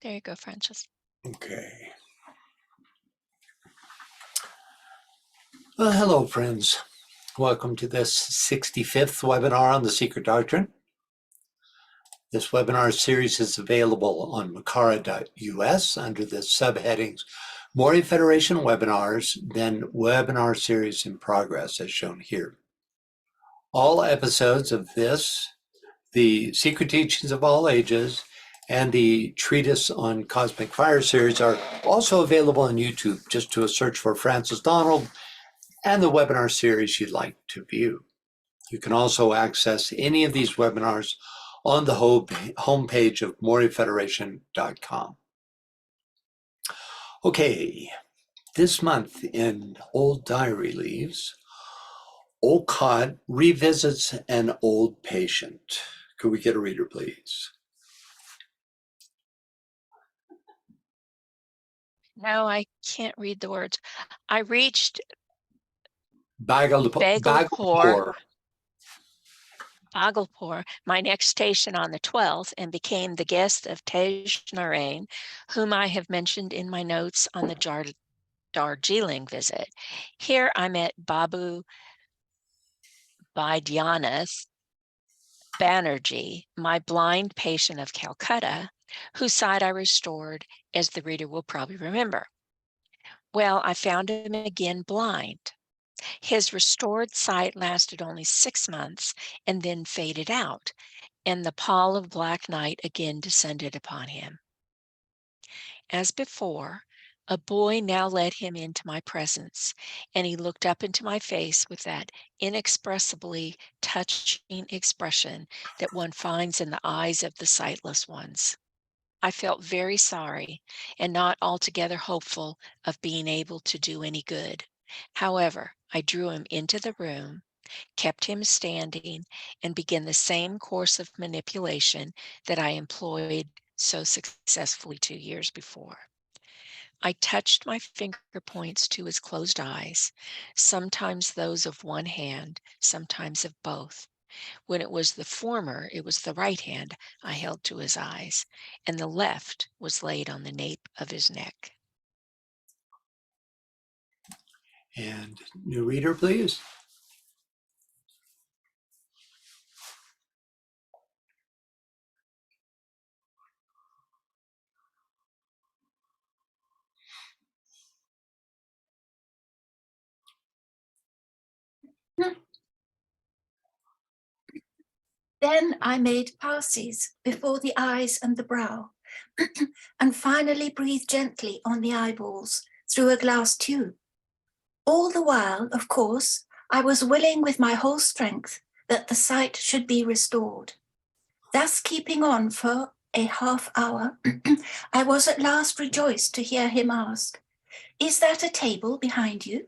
There you go, Francis. Okay. Well, hello, friends. Welcome to this 65th webinar on the Secret Doctrine. This webinar series is available on Makara.us under the subheadings Mori Federation webinars, then webinar series in progress as shown here. All episodes of this, the Secret Teachings of All Ages, and the Treatise on Cosmic Fire series are also available on YouTube. Just do a search for Francis Donald and the webinar series you'd like to view. You can also access any of these webinars on the homepage of morifederation.com. Okay, this month in Old Diary Leaves, Olcott revisits an old patient. Could we get a reader, please? No, I can't read the words. I reached Bhagalpur. Bhagalpur, my next station on the 12th, and became the guest of Tej Narain, whom I have mentioned in my notes on the Darjeeling visit. Here I met Babu Baidyanath Banerjee, my blind patient of Calcutta, whose sight I restored, as the reader will probably remember. Well, I found him again blind. His restored sight lasted only 6 months and then faded out, and the pall of black night again descended upon him. As before, a boy now led him into my presence, and he looked up into my face with that inexpressibly touching expression that one finds in the eyes of the sightless ones. I felt very sorry and not altogether hopeful of being able to do any good. However, I drew him into the room, kept him standing, and began the same course of manipulation that I employed so successfully 2 years before. I touched my finger points to his closed eyes, sometimes those of one hand, sometimes of both. When it was the former, it was the right hand I held to his eyes, and the left was laid on the nape of his neck. And new reader, please. Then I made passes before the eyes and the brow, and finally breathed gently on the eyeballs through a glass tube. All the while, of course, I was willing with my whole strength that the sight should be restored. Thus keeping on for a half hour, I was at last rejoiced to hear him ask, "Is that a table behind you?"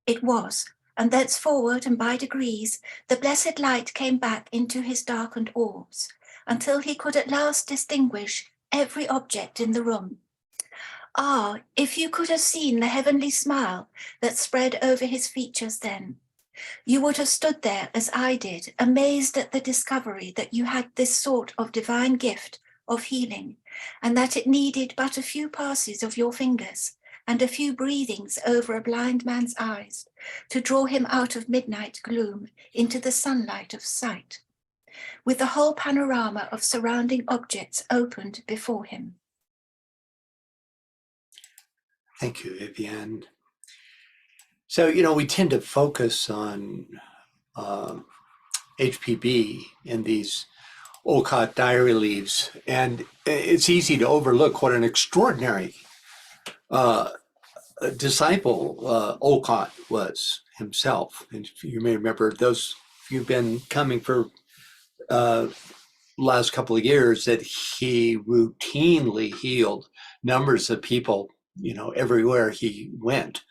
It was, and thenceforward and by degrees, the blessed light came back into his darkened orbs, until he could at last distinguish every object in the room. Ah, if you could have seen the heavenly smile that spread over his features then, you would have stood there as I did, amazed at the discovery that you had this sort of divine gift of healing, and that it needed but a few passes of your fingers and a few breathings over a blind man's eyes to draw him out of midnight gloom into the sunlight of sight, with the whole panorama of surrounding objects opened before him. Thank you, Vivienne. So, we tend to focus on HPB in these Olcott diary leaves, and it's easy to overlook what an extraordinary disciple Olcott was himself. And if you may remember, those of you who've been coming for last couple of years, that he routinely healed numbers of people, everywhere he went,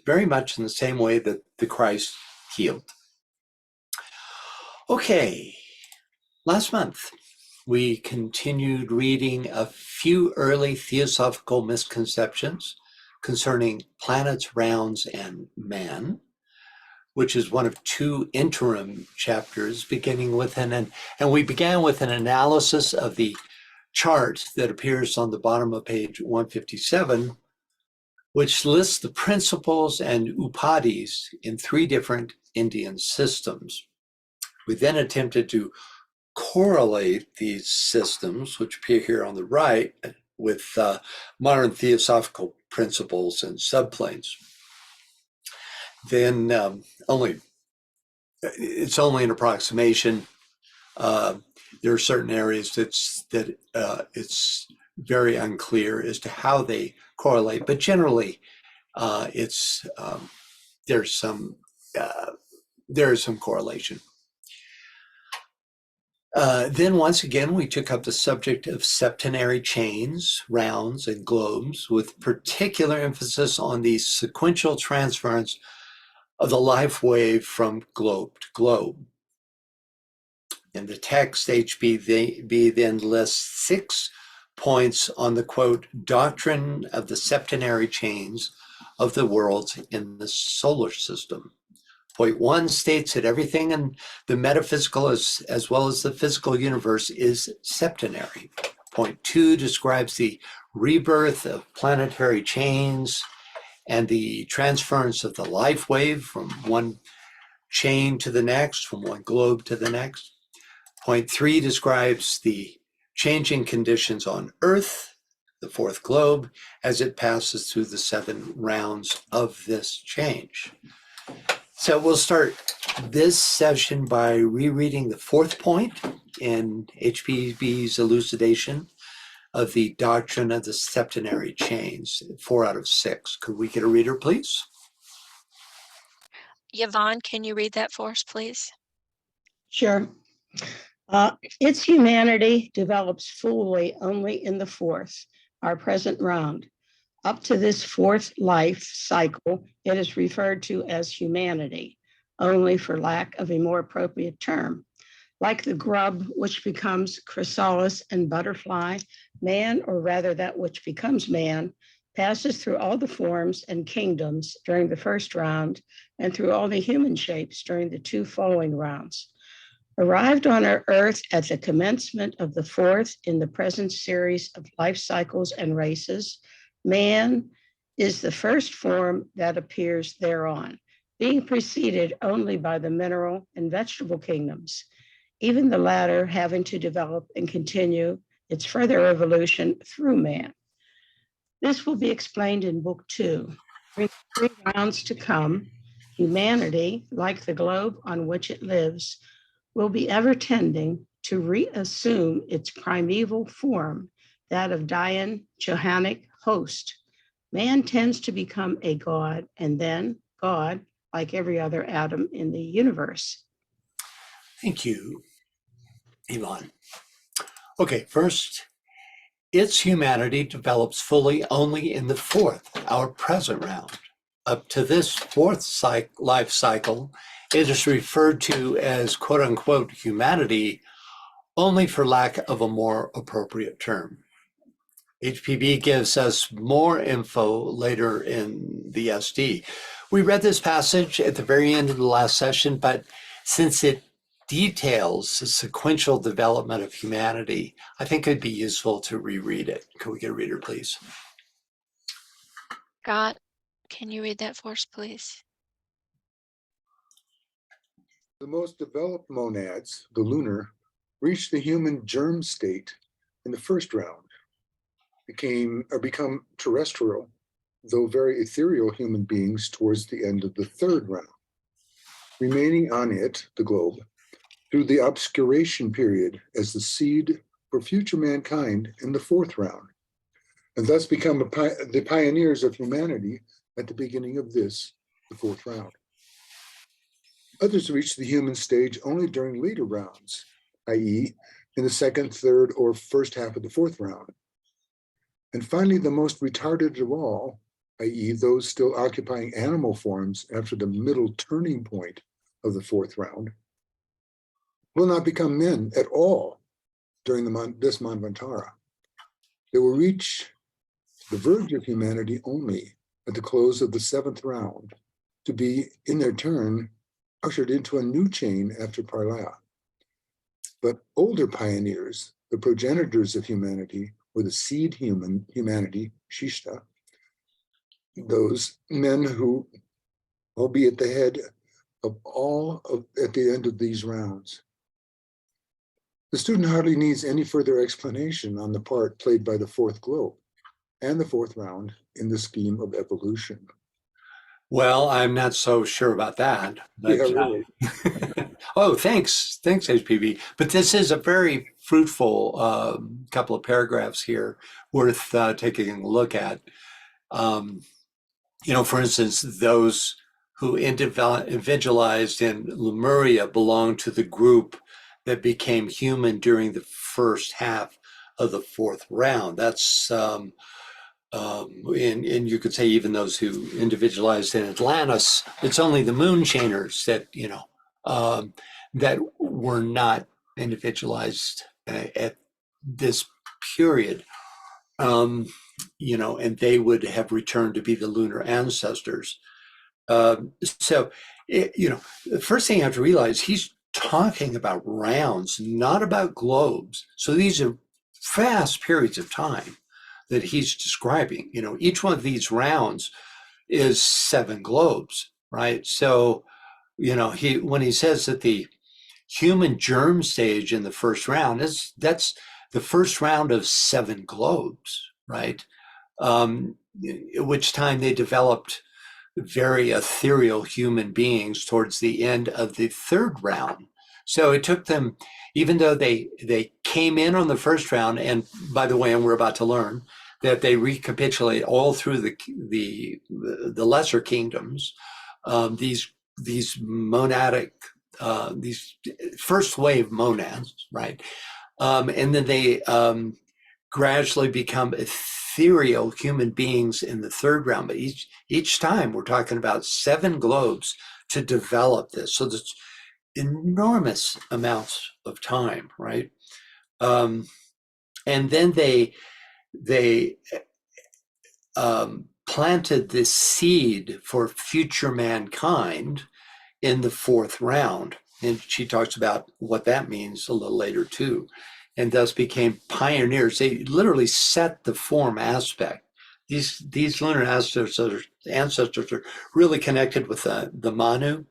very much in the same way that the Christ healed. Okay, last month we continued reading a few early theosophical misconceptions concerning planets, rounds, and man, which is one of 2 interim chapters beginning with and we began with an analysis of the chart that appears on the bottom of page 157, which lists the principles and upadis in 3 different Indian systems. We then attempted to correlate these systems, which appear here on the right, with modern theosophical principles and subplanes. Then it's only an approximation. There are certain areas that it's very unclear as to how they correlate, but generally there's some correlation. Then once again, we took up the subject of septenary chains, rounds, and globes, with particular emphasis on the sequential transference of the life wave from globe to globe. In the text, HBB then lists 6 points on the, quote, doctrine of the septenary chains of the worlds in the solar system. Point 1 states that everything in the metaphysical as well as the physical universe is septenary. Point 2 describes the rebirth of planetary chains and the transference of the life wave from one chain to the next, from one globe to the next. Point 3 describes the changing conditions on Earth, the 4th globe, as it passes through the 7 rounds of this change. So we'll start this session by rereading the 4th point in HPB's elucidation of the doctrine of the septenary chains, 4 out of 6. Could we get a reader, please? Yvonne, can you read that for us, please? Sure. Its humanity develops fully only in the 4th, our present round. Up to this 4th life cycle, it is referred to as humanity, only for lack of a more appropriate term. Like the grub, which becomes chrysalis and butterfly, man, or rather that which becomes man, passes through all the forms and kingdoms during the 1st round and through all the human shapes during the 2 following rounds. Arrived on our Earth at the commencement of the 4th in the present series of life cycles and races, man is the 1st form that appears thereon, being preceded only by the mineral and vegetable kingdoms, even the latter having to develop and continue its further evolution through man. This will be explained in Book 2. During the 3 rounds to come, humanity, like the globe on which it lives, will be ever tending to reassume its primeval form, that of Dayan Johanic host. Man tends to become a god, and then God, like every other atom in the universe. Thank you, Yvonne. Okay, first, its humanity develops fully only in the 4th, our present round. Up to this 4th life cycle, it is referred to as quote unquote humanity only for lack of a more appropriate term. HPB gives us more info later in the SD. We read this passage at the very end of the last session, but since it details the sequential development of humanity, I think it'd be useful to reread it. Can we get a reader, please? Scott, can you read that for us, please? The most developed monads, the lunar, reached the human germ state in the 1st round, become terrestrial, though very ethereal human beings towards the end of the 3rd round, remaining on it, the globe, through the obscuration period as the seed for future mankind in the 4th round, and thus become the pioneers of humanity at the beginning of this, the 4th round. Others reach the human stage only during later rounds, i.e., in the 2nd, 3rd, or 1st half of the 4th round. And finally, the most retarded of all, i.e., those still occupying animal forms after the middle turning point of the 4th round, will not become men at all during this Manvantara. They will reach the verge of humanity only at the close of the 7th round, to be, in their turn, ushered into a new chain after Pralaya. But older pioneers, the progenitors of humanity, or the seed humanity, Shishta, those men who will be at the head of at the end of these rounds. The student hardly needs any further explanation on the part played by the fourth globe and the fourth round in the scheme of evolution. Well, I'm not so sure about that. But, Yeah, really. oh, thanks, HPV. But this is a very fruitful couple of paragraphs here, worth taking a look at. For instance, those who individualized in Lemuria belong to the group that became human during the first half of the fourth round. That's and you could say even those who individualized in Atlantis, it's only the moon chainers that, that were not individualized at this period. And they would have returned to be the lunar ancestors. The first thing you have to realize, he's talking about rounds, not about globes. So these are vast periods of time that he's describing. Each one of these rounds is 7 globes, right? So, when he says that the human germ stage in the first round that's the first round of 7 globes, right? At which time they developed very ethereal human beings towards the end of the third round. So it took them, even though they came in on the first round, and by the way, and we're about to learn that they recapitulate all through the lesser kingdoms, these monadic, these first wave monads, right? And then they gradually become ethereal human beings in the third round. But each time we're talking about 7 globes to develop this. So there's enormous amounts of time, right? And then they planted this seed for future mankind in the fourth round. And she talks about what that means a little later too. And thus became pioneers. They literally set the form aspect. These lunar ancestors are really connected with the Manu.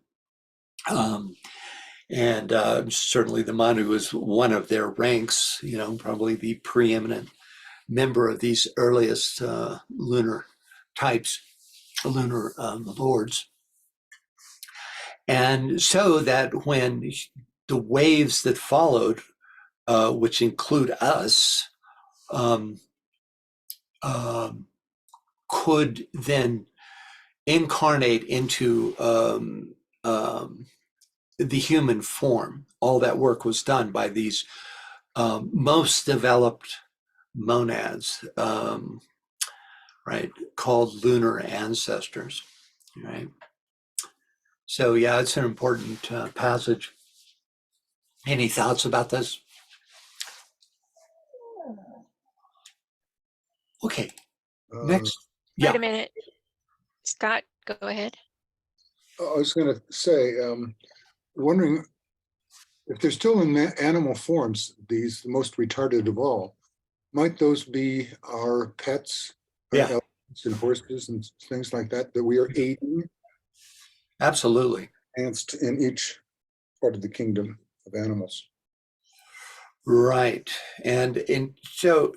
And certainly the Manu is one of their ranks, probably the preeminent member of these earliest lunar types, lunar lords. And so that when the waves that followed, which include us, could then incarnate into the human form. All that work was done by these most developed monads, right, called lunar ancestors, right? So yeah, it's an important passage. Any thoughts about this? Okay, next. Wait a minute. Scott, go ahead. I was going to say, wondering if they're still in animal forms, these the most retarded of all, might those be our pets, elephants and horses and things like that we are aiding? Absolutely. Enhanced in each part of the kingdom of animals. Right. And so,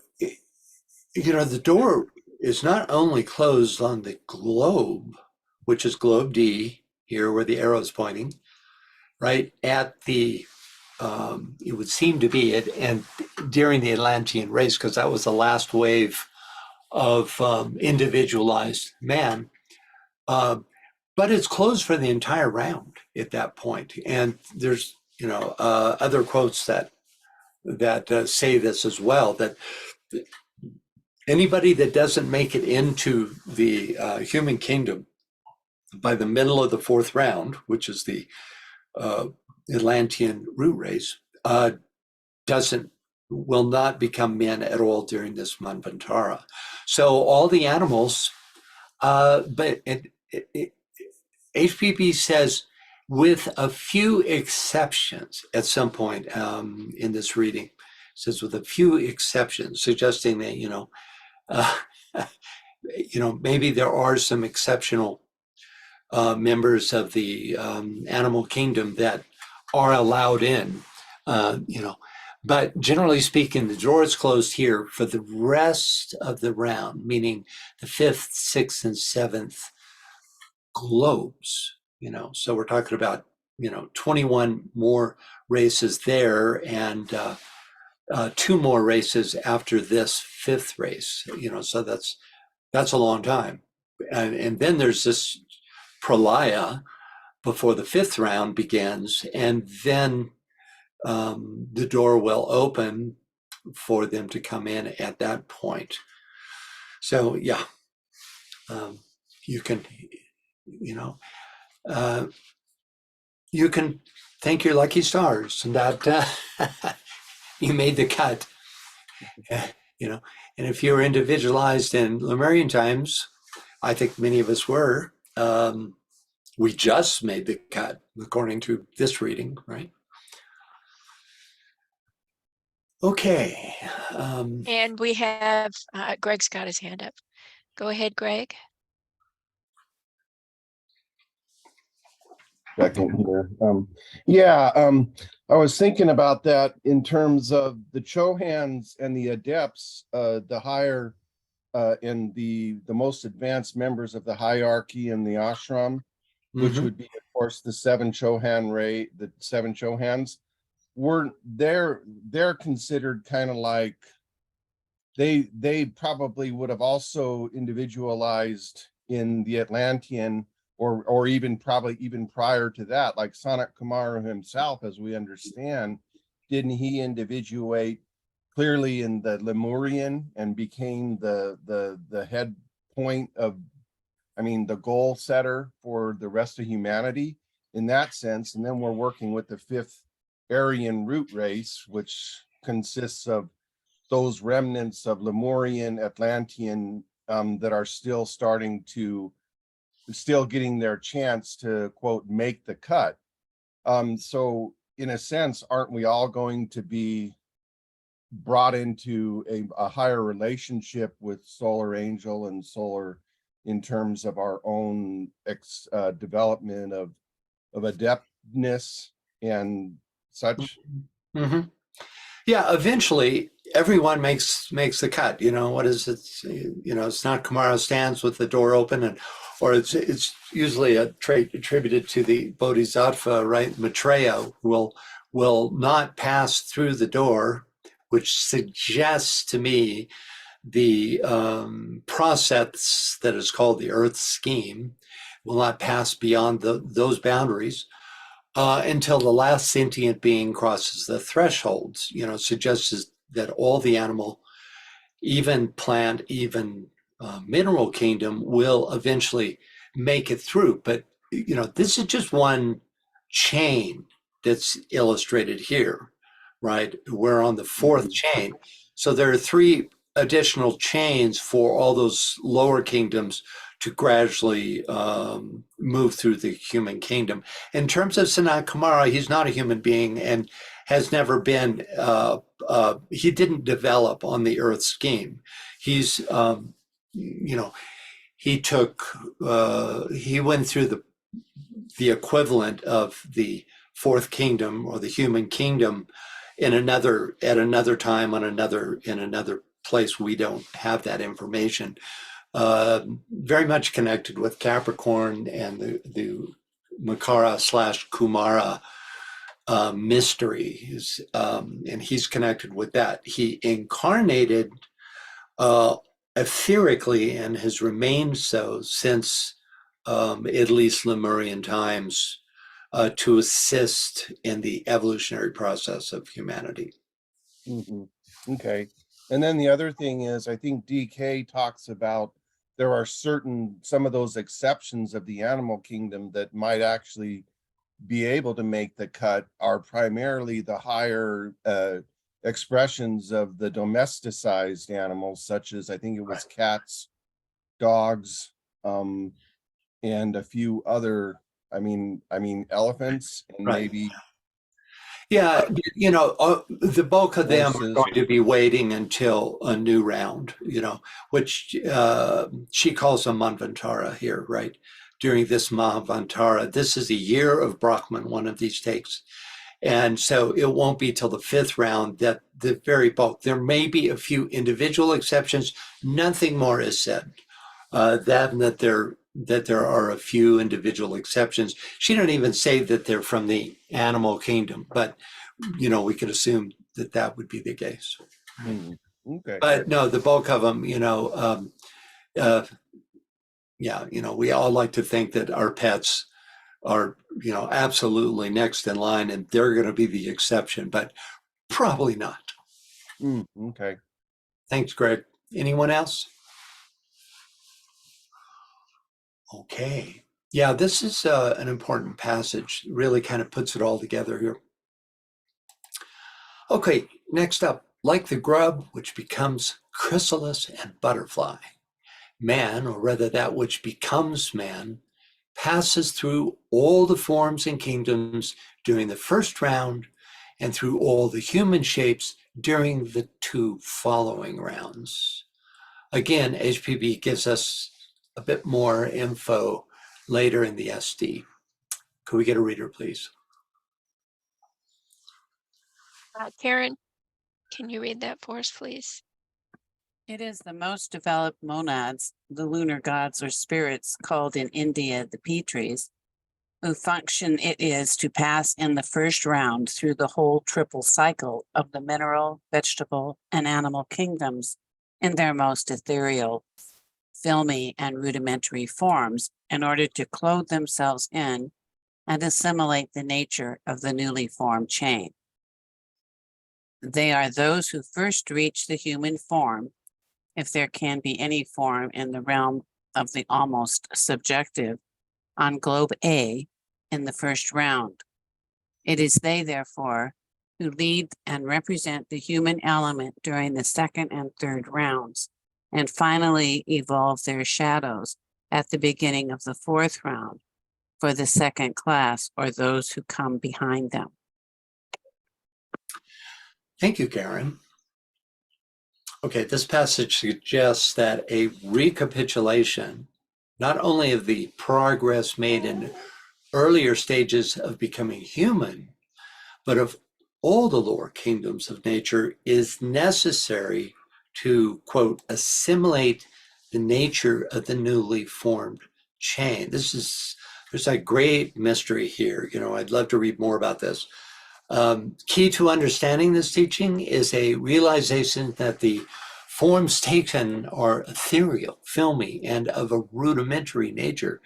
the door is not only closed on the globe, which is globe D, here where the arrow is pointing, right, at the, it would seem to be it, and during the Atlantean race, because that was the last wave of individualized man, but it's closed for the entire round at that point. And there's, other quotes that say this as well, that anybody that doesn't make it into the human kingdom by the middle of the fourth round, which is the Atlantean root race, will not become men at all during this Manvantara. So all the animals, but HPP says, with a few exceptions at some point in this reading, says with a few exceptions, suggesting that, uh, maybe there are some exceptional members of the animal kingdom that are allowed in, but generally speaking, the door is closed here for the rest of the round, meaning the 5th, 6th, and 7th globes, so we're talking about, 21 more races there and 2 more races after this 5th race, so that's a long time. And then there's this pralaya before the 5th round begins, and then the door will open for them to come in at that point. So yeah, you can, you can thank your lucky stars that you made the cut. And if you're individualized in Lemurian times, I think many of us were, we just made the cut according to this reading, right? Okay. And we have, Greg's got his hand up. Go ahead, Greg. Second here. I was thinking about that in terms of the Chohans and the Adepts, the higher and the most advanced members of the hierarchy in the ashram, which would be, of course, the 7 Chohan the 7 Chohans. They're considered kind of like they probably would have also individualized in the Atlantean, or even probably even prior to that, like Sanat Kumara himself, as we understand, didn't he individuate clearly in the Lemurian and became the head point of, the goal setter for the rest of humanity in that sense? And then we're working with the 5th Aryan root race, which consists of those remnants of Lemurian, Atlantean that are still getting their chance to, quote, make the cut. So in a sense, aren't we all going to be brought into a higher relationship with Solar Angel and Solar in terms of our own development of adeptness and such? Mm-hmm. Yeah, eventually everyone makes the cut. What is it? It's not Kumara stands with the door open, or it's usually a trait attributed to the Bodhisattva, right? Maitreya will not pass through the door, which suggests to me the process that is called the Earth Scheme will not pass beyond those boundaries. Until the last sentient being crosses the thresholds, suggests that all the animal, even plant, even mineral kingdom will eventually make it through. But, this is just one chain that's illustrated here, right? We're on the 4th chain. So there are 3 additional chains for all those lower kingdoms to gradually move through the human kingdom. In terms of Sanat Kumara, he's not a human being and has never been, he didn't develop on the Earth scheme. He's, he took, he went through the equivalent of the 4th kingdom or the human kingdom at another time in another place. We don't have that information. Very much connected with Capricorn and the Makara / Kumara mysteries, and he's connected with that. He incarnated etherically and has remained so since at least Lemurian times to assist in the evolutionary process of humanity. Okay. And then the other thing is, I think DK talks about there are some of those exceptions of the animal kingdom that might actually be able to make the cut are primarily the higher expressions of the domesticized animals, such as, I think it was cats, dogs, and a few other, elephants, and Right. maybe. Yeah, the bulk of them are Horses. going to be waiting until a new round, which she calls a Manvantara here, right? During this Manvantara, this is a year of Brahman, one of these takes. And so it won't be till the fifth round that the very bulk, there may be a few individual exceptions, nothing more is said. That there are a few individual exceptions. She didn't even say that they're from the animal kingdom, but we could assume that that would be the case. Okay. But no, the bulk of them, we all like to think that our pets are, absolutely next in line and they're going to be the exception, but probably not. Okay. Thanks, Greg. Anyone else? Okay. Yeah, this is an important passage. Really kind of puts it all together here. Okay, next up, like the grub which becomes chrysalis and butterfly, man, or rather that which becomes man, passes through all the forms and kingdoms during the first round and through all the human shapes during the two following rounds. Again, HPB gives us a bit more info later in the SD. Could we get a reader, please? Karen, can you read that for us, please? It is the most developed monads, the lunar gods or spirits called in India the Pitris, whose function it is to pass in the first round through the whole triple cycle of the mineral, vegetable, and animal kingdoms in their most ethereal, filmy, and rudimentary forms in order to clothe themselves in and assimilate the nature of the newly formed chain. They are those who first reach the human form, if there can be any form in the realm of the almost subjective, on globe A in the first round. It is they, therefore, who lead and represent the human element during the second and third rounds, and finally evolve their shadows at the beginning of the fourth round for the second class or those who come behind them. Thank you, Karen. Okay, this passage suggests that a recapitulation, not only of the progress made in earlier stages of becoming human, but of all the lower kingdoms of nature, is necessary to, quote, assimilate the nature of the newly formed chain. There's a great mystery here. I'd love to read more about this. Key to understanding this teaching is a realization that the forms taken are ethereal, filmy, and of a rudimentary nature.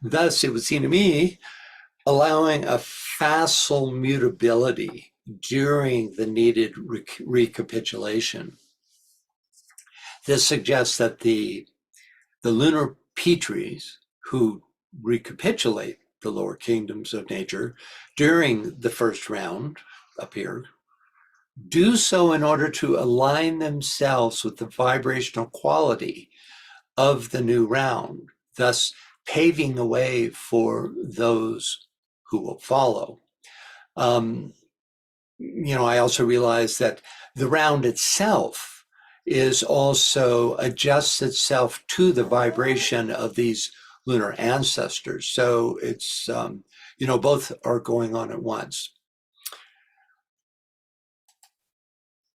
Thus, it would seem to me, allowing a facile mutability during the needed recapitulation. This suggests that the lunar Pitris, who recapitulate the lower kingdoms of nature during the first round up here, do so in order to align themselves with the vibrational quality of the new round, thus paving the way for those who will follow. I also realize that the round itself is also adjusts itself to the vibration of these lunar ancestors. So it's, both are going on at once.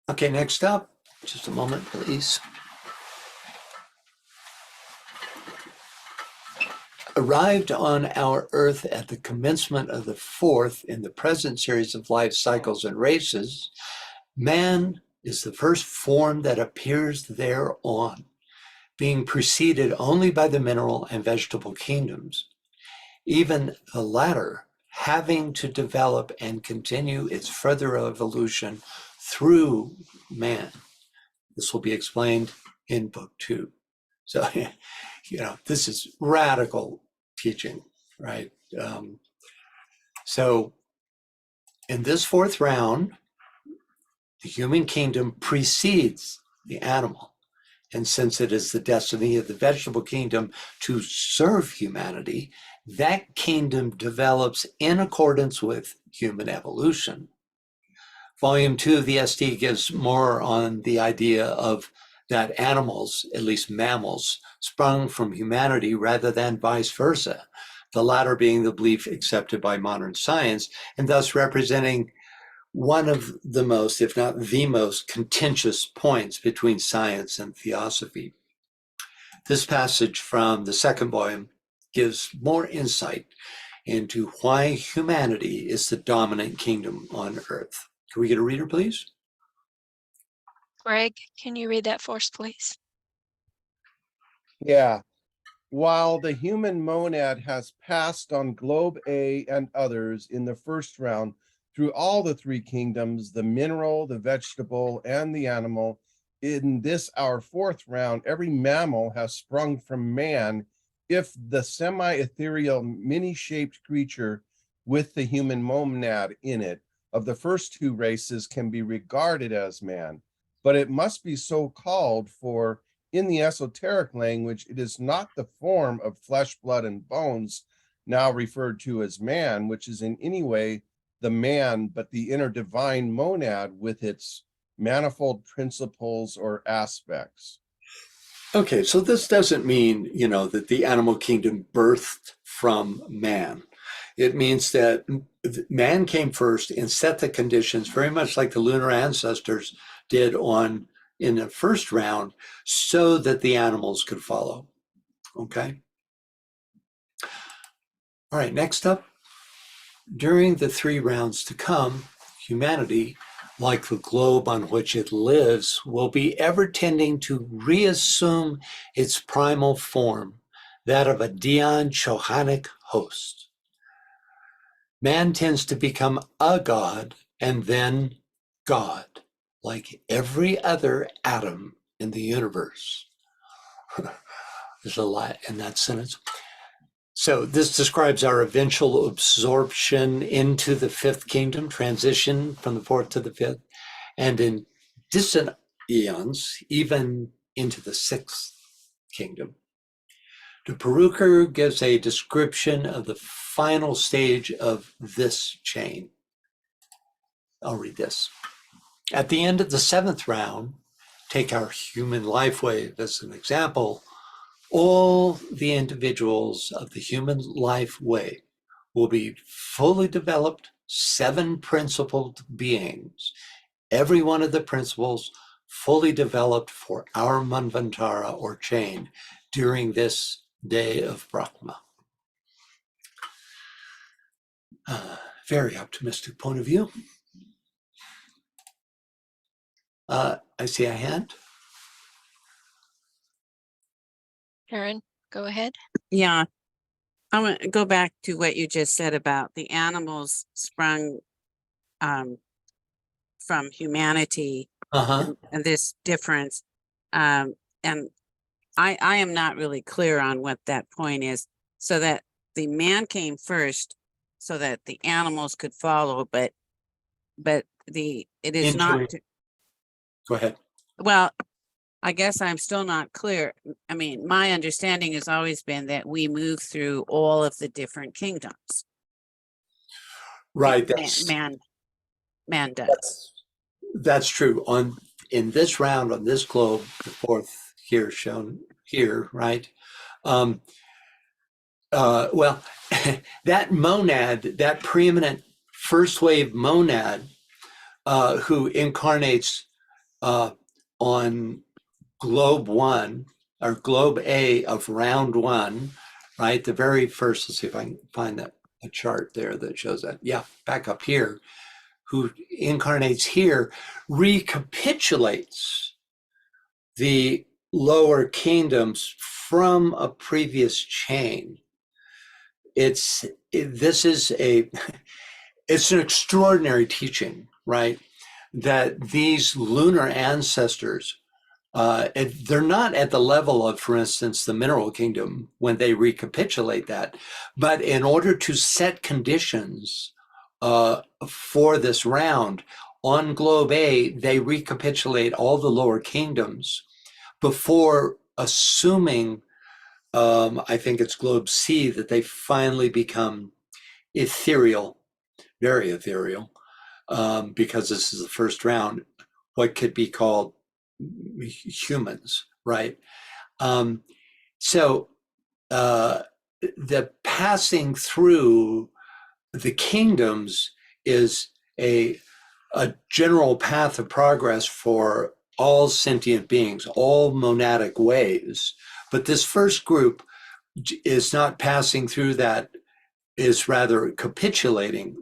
Okay, next up, just a moment, please. Arrived on our Earth at the commencement of the fourth in the present series of life cycles and races, man is the first form that appears thereon, being preceded only by the mineral and vegetable kingdoms, even the latter having to develop and continue its further evolution through man. This will be explained in book 2. So, this is radical teaching, right? So in this fourth round, the human kingdom precedes the animal. And since it is the destiny of the vegetable kingdom to serve humanity, that kingdom develops in accordance with human evolution. Volume 2 of the SD gives more on the idea of that animals, at least mammals, sprung from humanity rather than vice versa, the latter being the belief accepted by modern science, and thus representing one of the most, if not the most, contentious points between science and theosophy. This passage from the second volume gives more insight into why humanity is the dominant kingdom on earth. Can we get a reader, please? Greg, can you read that for us, please? Yeah. While the human monad has passed on globe A and others in the first round through all the three kingdoms, the mineral, the vegetable, and the animal, in this our fourth round, every mammal has sprung from man if the semi-ethereal mini-shaped creature with the human monad in it of the first two races can be regarded as man. But it must be so called, for in the esoteric language, it is not the form of flesh, blood, and bones, now referred to as man, which is in any way the man, but the inner divine monad with its manifold principles or aspects. Okay, so this doesn't mean, that the animal kingdom birthed from man. It means that man came first and set the conditions, very much like the lunar ancestors did in the first round, so that the animals could follow. Okay. All right, next up, during the 3 rounds to come, humanity, like the globe on which it lives, will be ever tending to reassume its primal form, that of a Dion Chohanic host. Man tends to become a god and then God, like every other atom in the universe. There's a lot in that sentence. So this describes our eventual absorption into the 5th kingdom, transition from the 4th to the 5th, and in distant eons, even into the 6th kingdom. De Perucker gives a description of the final stage of this chain. I'll read this. At the end of the 7th round, take our human life wave as an example, all the individuals of the human life way will be fully developed 7 principled beings, every one of the principles fully developed for our Manvantara or chain during this day of Brahma. Very optimistic point of view. I see a hand. Karen, go ahead. Yeah, I want to go back to what you just said about the animals sprung from humanity and this difference. And I am not really clear on what that point is, so that the man came first so that the animals could follow, but it is not. Go ahead. Well, I guess I'm still not clear. I mean, my understanding has always been that we move through all of the different kingdoms. Right. Man does. That's true. In this round, on this globe, the 4th here shown here, right? Well, that monad, that preeminent first wave monad, who incarnates on globe 1 or globe A of round 1, right? The very first, let's see if I can find a chart there that shows that. Yeah, back up here, who incarnates here, recapitulates the lower kingdoms from a previous chain. It's an extraordinary teaching, right? That these lunar ancestors, they're not at the level of, for instance, the mineral kingdom when they recapitulate that, but in order to set conditions for this round, on globe A, they recapitulate all the lower kingdoms before assuming, I think it's globe C, that they finally become ethereal, very ethereal, because this is the first round, what could be called humans, right? So the passing through the kingdoms is a general path of progress for all sentient beings, all monadic waves. But this first group is not passing through that, is rather recapitulating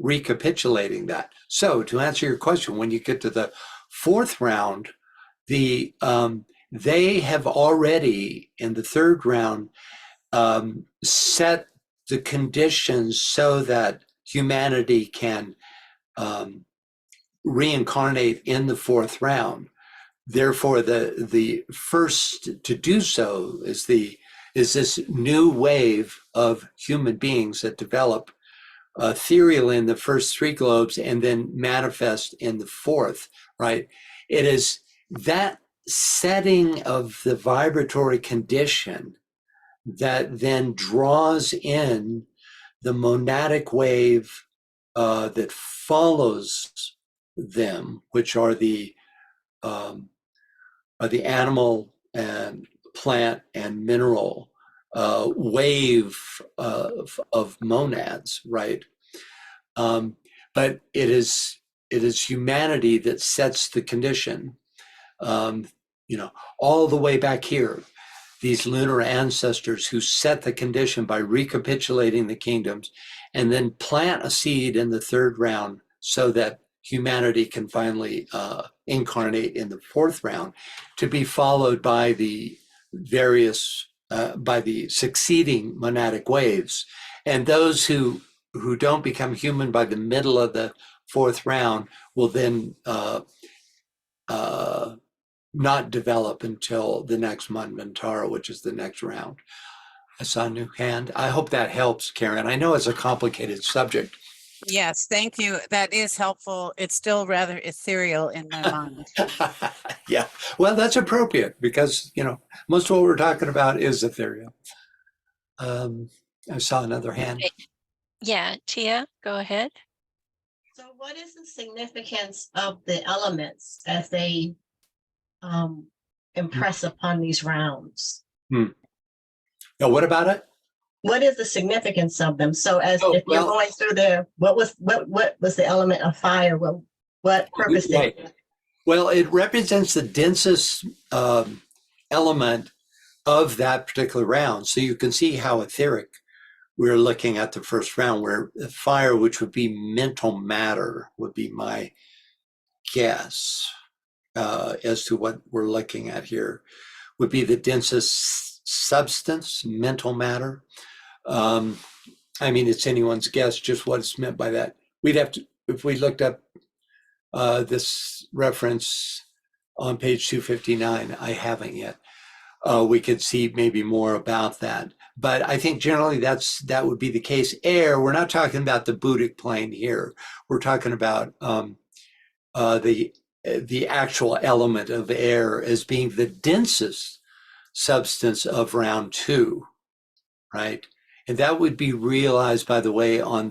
that. So to answer your question, when you get to the fourth round, they have already in the third round set the conditions so that humanity can reincarnate in the fourth round. Therefore, the first to do so is this new wave of human beings that develop ethereal in the first three globes and then manifest in the fourth, right? It is that setting of the vibratory condition that then draws in the monadic wave that follows them, which are the animal and plant and mineral wave of monads, right? But it is humanity that sets the condition. All the way back here, these lunar ancestors who set the condition by recapitulating the kingdoms and then plant a seed in the third round so that humanity can finally incarnate in the fourth round, to be followed by the by the succeeding monadic waves. And those who don't become human by the middle of the fourth round will then not develop until the next Manvantara, which is the next round. I saw a new hand. I hope that helps, Karen. I know it's a complicated subject. Yes, thank you. That is helpful. It's still rather ethereal in my mind. Yeah, well, that's appropriate because, most of what we're talking about is ethereal. I saw another hand. Yeah, Tia, go ahead. So what is the significance of the elements as they impress upon these rounds? Now, what about it? What is the significance of them? So if you're going through there, what was the element of fire? What purpose did it have? Well, it represents the densest element of that particular round. So you can see how etheric we're looking at the first round, where the fire, which would be mental matter, would be my guess as to what we're looking at here, would be the densest substance, mental matter. I mean, it's anyone's guess just what it's meant by that. We'd have to, if we looked up this reference on page 259, I haven't yet. We could see maybe more about that. But I think generally that would be the case. Air, we're not talking about the Buddhic plane here. We're talking about the actual element of air as being the densest substance of round two, right? And that would be realized, by the way, on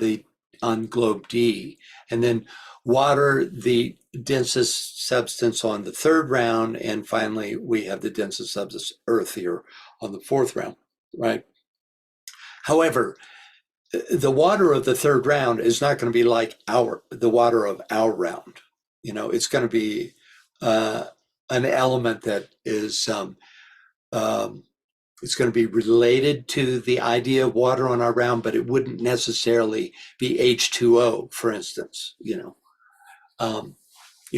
globe D. And then water, the densest substance on the third round. And finally, we have the densest substance, earth, here on the fourth round, right? However, the water of the third round is not going to be like the water of our round. It's going to be an element that is it's going to be related to the idea of water on our round, but it wouldn't necessarily be H2O, for instance. It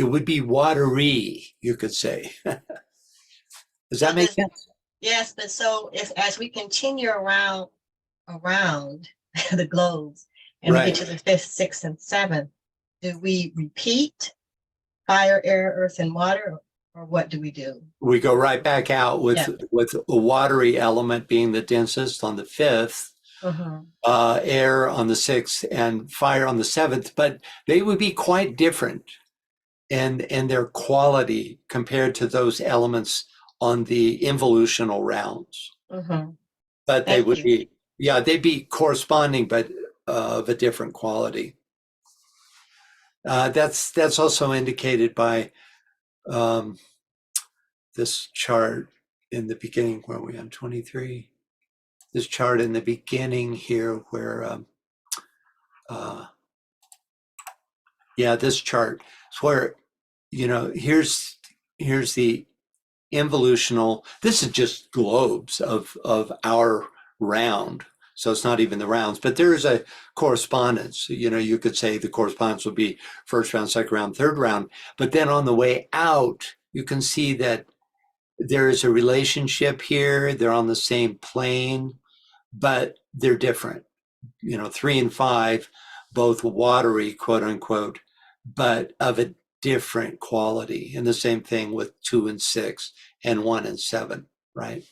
would be watery, you could say. Does that make sense? Yes, but so as we continue around the globes and we get to the fifth, sixth, and seventh, do we repeat fire, air, earth, and water, or what do we do? We go right back out with a watery element being the densest on the fifth, air on the sixth, and fire on the seventh. But they would be quite different in their quality compared to those elements on the involutional rounds. But they would be, they'd be corresponding, but of a different quality. That's also indicated by this chart in the beginning. Where are we on 23? This chart in the beginning here, where this chart is where, here's the involutional. This is just globes of our round. So it's not even the rounds, but there is a correspondence. You could say the correspondence would be first round, second round, third round. But then on the way out, you can see that there is a relationship here. They're on the same plane, but they're different. 3 and 5, both watery, quote unquote, but of a different quality. And the same thing with 2 and 6 and 1 and 7, right?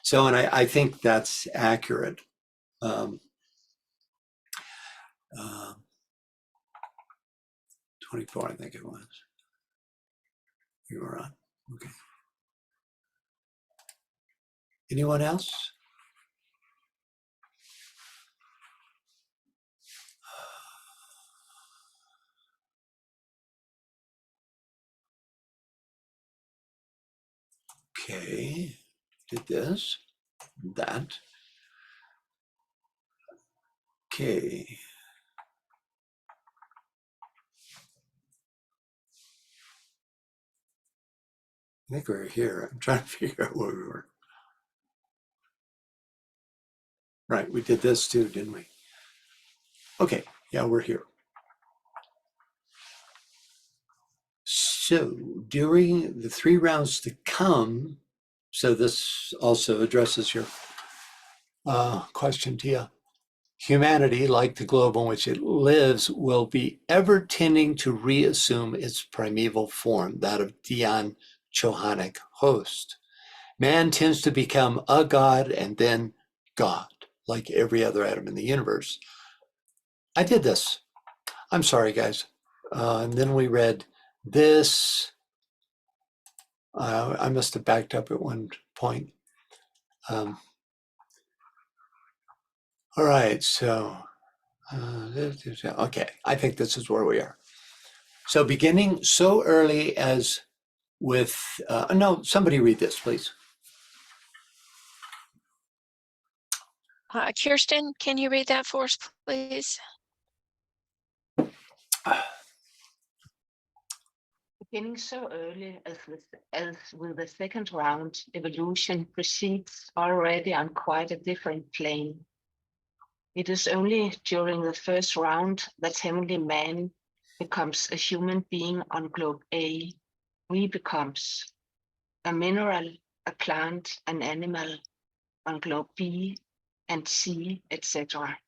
So, and I think that's accurate. 24, I think it was. We were on. Okay. Anyone else? Okay, did this, that. Okay. I think we're here. I'm trying to figure out where we were. Right, we did this too, didn't we? Okay, yeah, we're here. So during the 3 rounds to come, so this also addresses your question, Tia. Humanity, like the globe on which it lives, will be ever tending to reassume its primeval form, that of Dion Chohanic host. Man tends to become a god and then God, like every other atom in the universe. I did this. I'm sorry, guys. And then we read this. I must have backed up at one point. All right, so, okay, I think this is where we are. So beginning so early as with, no, somebody read this, please. Kirsten, can you read that for us, please? Beginning so early as with the second round, evolution proceeds already on quite a different plane. It is only during the first round that heavenly man becomes a human being on globe A, becomes a mineral, a plant, an animal on globe B and C, etc.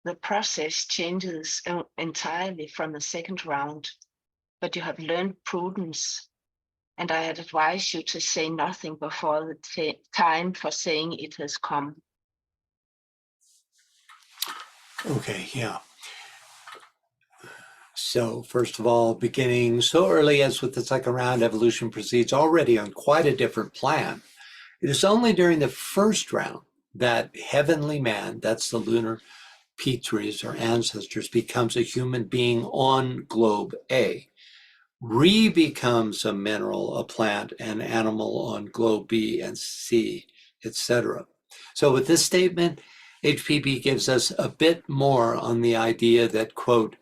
The process changes entirely from the second round, but you have learned prudence, and I advise you to say nothing before the time for saying it has come. Okay, yeah. So first of all, beginning so early as with the second round, evolution proceeds already on quite a different plan. It is only during the first round that heavenly man, that's the lunar Petries or ancestors, becomes a human being on globe A. Becomes a mineral, a plant, an animal on globe B and C, etc. So with this statement, HPB gives us a bit more on the idea that, quote,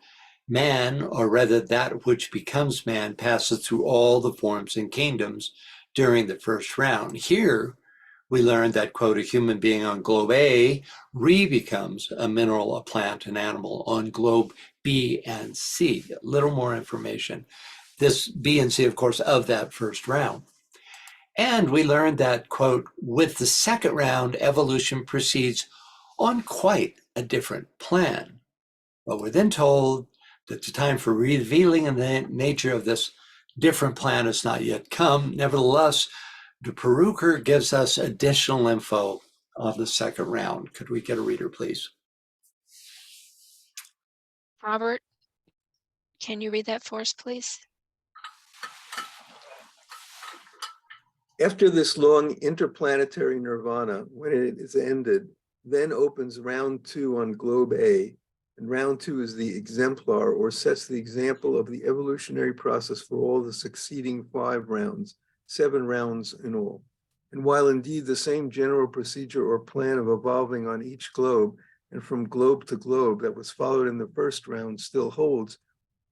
man, or rather that which becomes man, passes through all the forms and kingdoms during the first round. Here, we learned that, quote, a human being on globe A becomes a mineral, a plant, an animal on globe B and C. A little more information. This B and C, of course, of that first round. And we learned that, quote, with the second round, evolution proceeds on quite a different plan. But we're then told that the time for revealing the nature of this different plan has not yet come. Nevertheless, the Peruker gives us additional info on the second round. Could we get a reader, please? Robert, can you read that for us, please? After this long interplanetary nirvana, when it is ended, then opens round 2 on globe A, and round 2 is the exemplar, or sets the example of the evolutionary process for all the succeeding 5 rounds, 7 rounds in all. And while indeed the same general procedure or plan of evolving on each globe and from globe to globe that was followed in the first round still holds,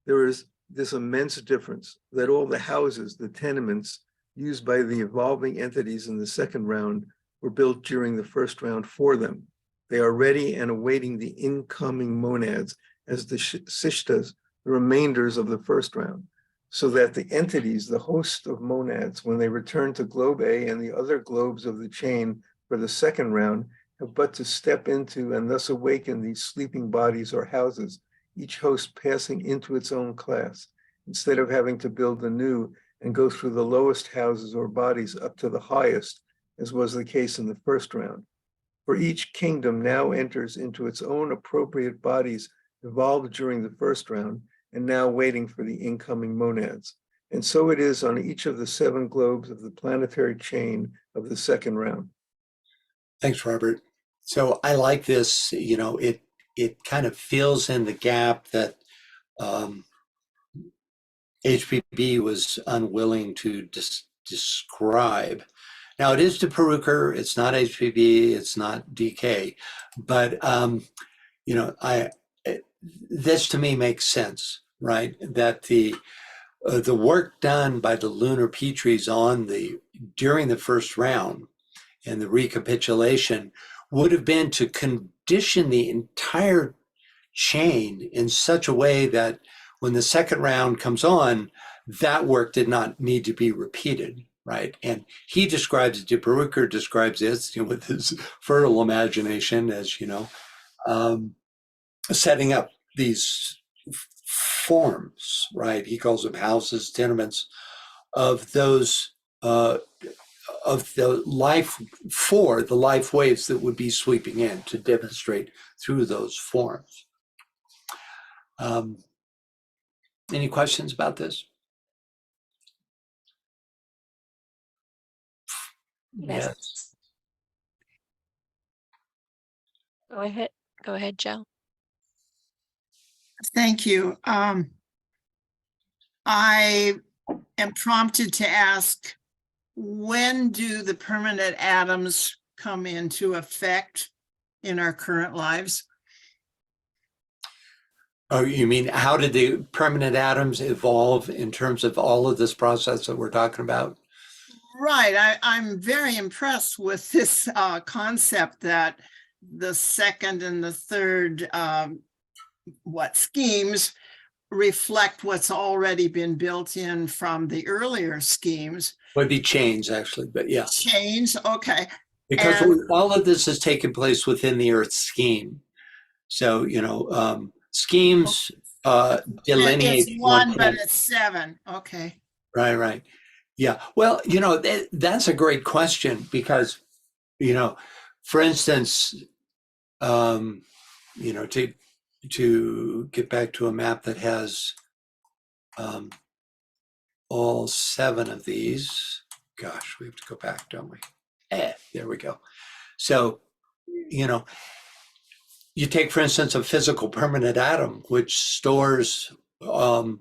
there is this immense difference that all the houses, the tenements used by the evolving entities in the second round were built during the first round for them. They are ready and awaiting the incoming monads as the sishtas, the remainders of the first round, so that the entities, the host of monads, when they return to globe A and the other globes of the chain for the second round, have but to step into and thus awaken these sleeping bodies or houses, each host passing into its own class, instead of having to build anew and go through the lowest houses or bodies up to the highest, as was the case in the first round. For each kingdom now enters into its own appropriate bodies evolved during the first round and now waiting for the incoming monads. And so it is on each of the 7 globes of the planetary chain of the second round. Thanks, Robert. So I like this, it kind of fills in the gap that HPB was unwilling to describe. Now it is De Perucker, it's not HPB, it's not DK, but this to me makes sense, right? That the work done by the lunar Petries during the first round and the recapitulation would have been to condition the entire chain in such a way that when the second round comes on, that work did not need to be repeated, right? And he describes, De Perucker describes this with his fertile imagination as, setting up these forms, right? He calls them houses, tenements of those, of the life waves that would be sweeping in to demonstrate through those forms. Any questions about this? Yes. Go ahead, Joe. Thank you. I am prompted to ask, when do the permanent atoms come into effect in our current lives? Oh, you mean how did the permanent atoms evolve in terms of all of this process that we're talking about? Right. I'm very impressed with this concept that the second and the third schemes reflect what's already been built in from the earlier schemes. Would be chains, actually, but yeah. Chains, okay. Because all of this has taken place within the Earth scheme. So, schemes delineate it's one, but it's 7. Okay. Right. Yeah. Well, that's a great question because, for instance, to get back to a map that has all 7 of these, gosh, we have to go back, don't we? There we go. So, you take, for instance, a physical permanent atom, which stores, all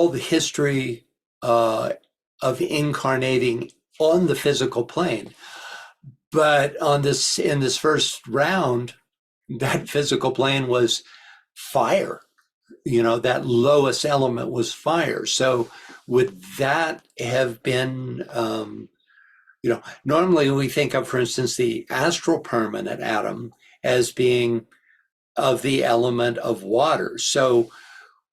the history of incarnating on the physical plane. But in this first round, that physical plane was fire. That lowest element was fire. So would that have been, normally we think of, for instance, the astral permanent atom as being of the element of water. So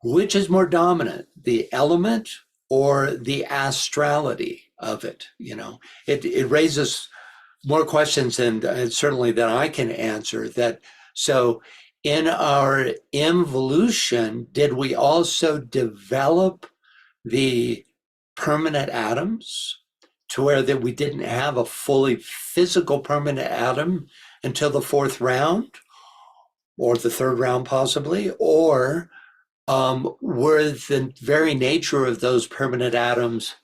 which is more dominant, the element or the astrality of it? It raises more questions and certainly that I can answer that. So in our involution, did we also develop the permanent atoms to where that we didn't have a fully physical permanent atom until the 4th round or the 3rd round possibly? Or were the very nature of those permanent atoms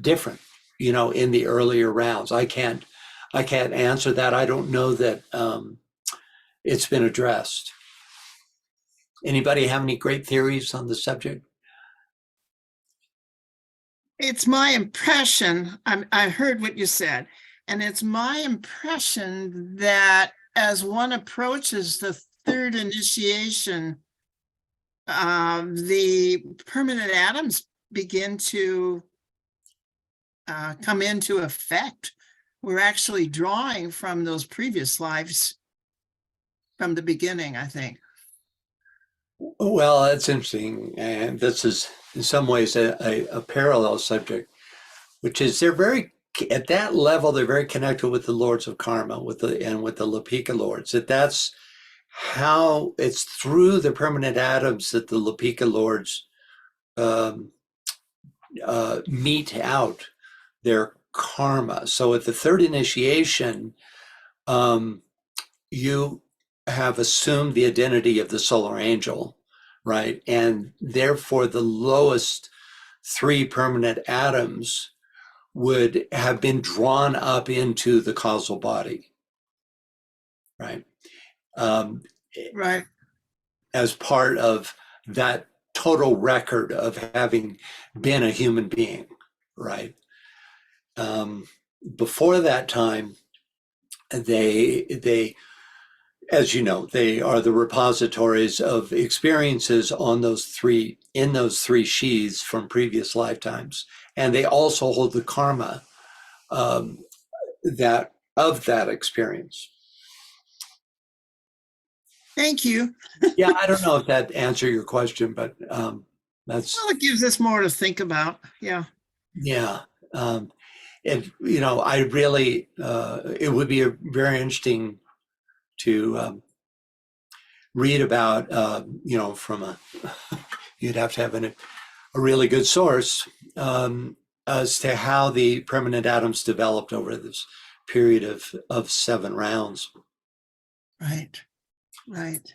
different, in the earlier rounds? I can't answer that. I don't know that it's been addressed. Anybody have any great theories on the subject? It's my impression, I heard what you said, and it's my impression that as one approaches the third initiation, the permanent atoms begin to come into effect. We're actually drawing from those previous lives from the beginning, I think. Well, that's interesting. And this is in some ways a parallel subject, which is they're very, at that level, they're very connected with the Lords of Karma, with the Lapika Lords. That's how it's through the permanent atoms that the Lapika Lords mete out their karma. So at the third initiation, you have assumed the identity of the solar angel, right? And therefore the lowest three permanent atoms would have been drawn up into the causal body, right? Right. As part of that total record of having been a human being, right? Before that time, they, as you know, they are the repositories of experiences on those three, in those three sheaths from previous lifetimes, and they also hold the karma that of that experience. Thank you. Yeah, I don't know if that answered your question, but that's. Well, it gives us more to think about. Yeah. Yeah. And, you know, I really, it would be very interesting to read about, you know, from a, you'd have to have a really good source as to how the permanent atoms developed over this period of 7 rounds. Right. Right.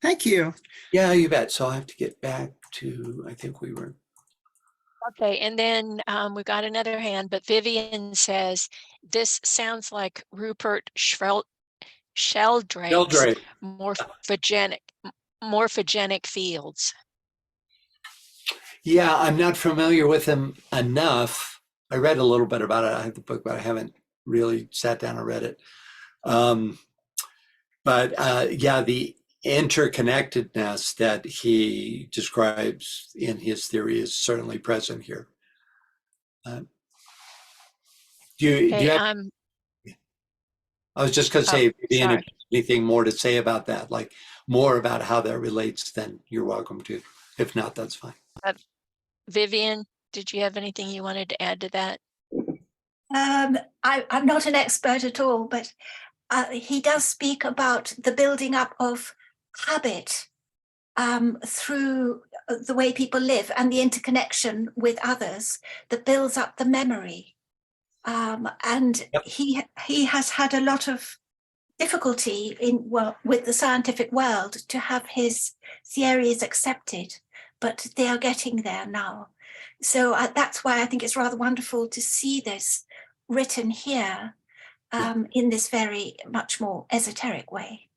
Thank you. Yeah, you bet. So I have to get back to, I think we were. Okay, and then we've got another hand, but Vivian says, this sounds like Rupert Sheldrake's morphogenic fields. Yeah, I'm not familiar with him enough. I read a little bit about it. I have the book, but I haven't really sat down and read it. Yeah, the interconnectedness that he describes in his theory is certainly present here. Do you have, I was just going to say, if you have anything more to say about that, like more about how that relates, then you're welcome to. If not, that's fine. Vivian, did you have anything you wanted to add to that? I'm not an expert at all, but he does speak about the building up of habit through the way people live and the interconnection with others that builds up the memory. And yep. he has had a lot of difficulty with the scientific world to have his theories accepted, but they are getting there now. So that's why I think it's rather wonderful to see this written here in this very much more esoteric way.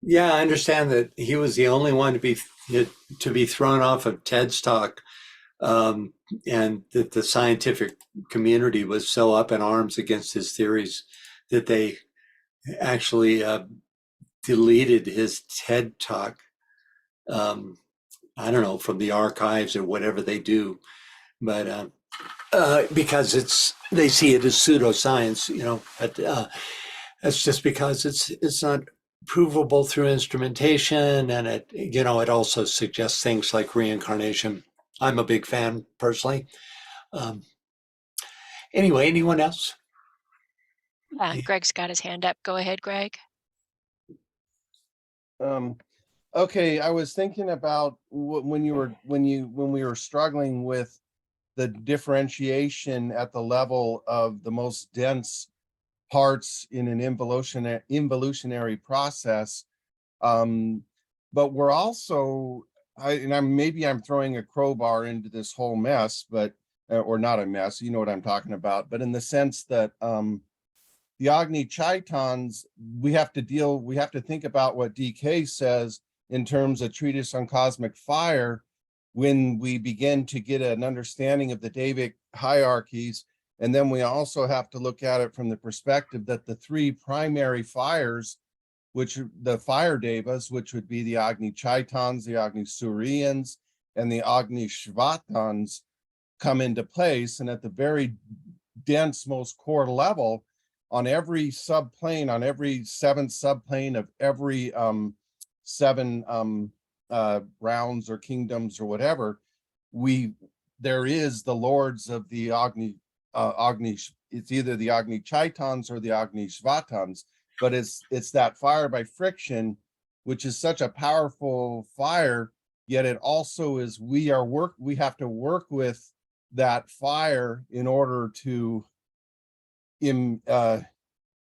Yeah, I understand that he was the only one to be thrown off of TED's talk, and that the scientific community was so up in arms against his theories that they actually deleted his TED talk. I don't know, from the archives or whatever they do, but because they see it as pseudoscience, you know. But that's just because it's not provable through instrumentation, and it also suggests things like reincarnation. I'm a big fan personally. Anyway, anyone else? Greg's got his hand up. Go ahead, Greg. Okay, I was thinking about when we were struggling with the differentiation at the level of the most dense parts in an involutionary process. But we're also, maybe I'm throwing a crowbar into this whole mess, but or not a mess, you know what I'm talking about, but in the sense that the Agni Chaitans, we have to think about what DK says in terms of treatise on cosmic fire when we begin to get an understanding of the Devic hierarchies. And then we also have to look at it from the perspective that the three primary fires, which the fire devas, which would be the Agni Chaitans, the Agni Suryans, and the Agni Shvatans, come into place. And at the very dense, most core level, on every subplane, on every seventh subplane of every seven rounds or kingdoms or whatever, there is the lords of the Agni, it's either the Agni Chaitans or the Agni Shvatans, but it's that fire by friction, which is such a powerful fire, yet it also is, we have to work with that fire in order to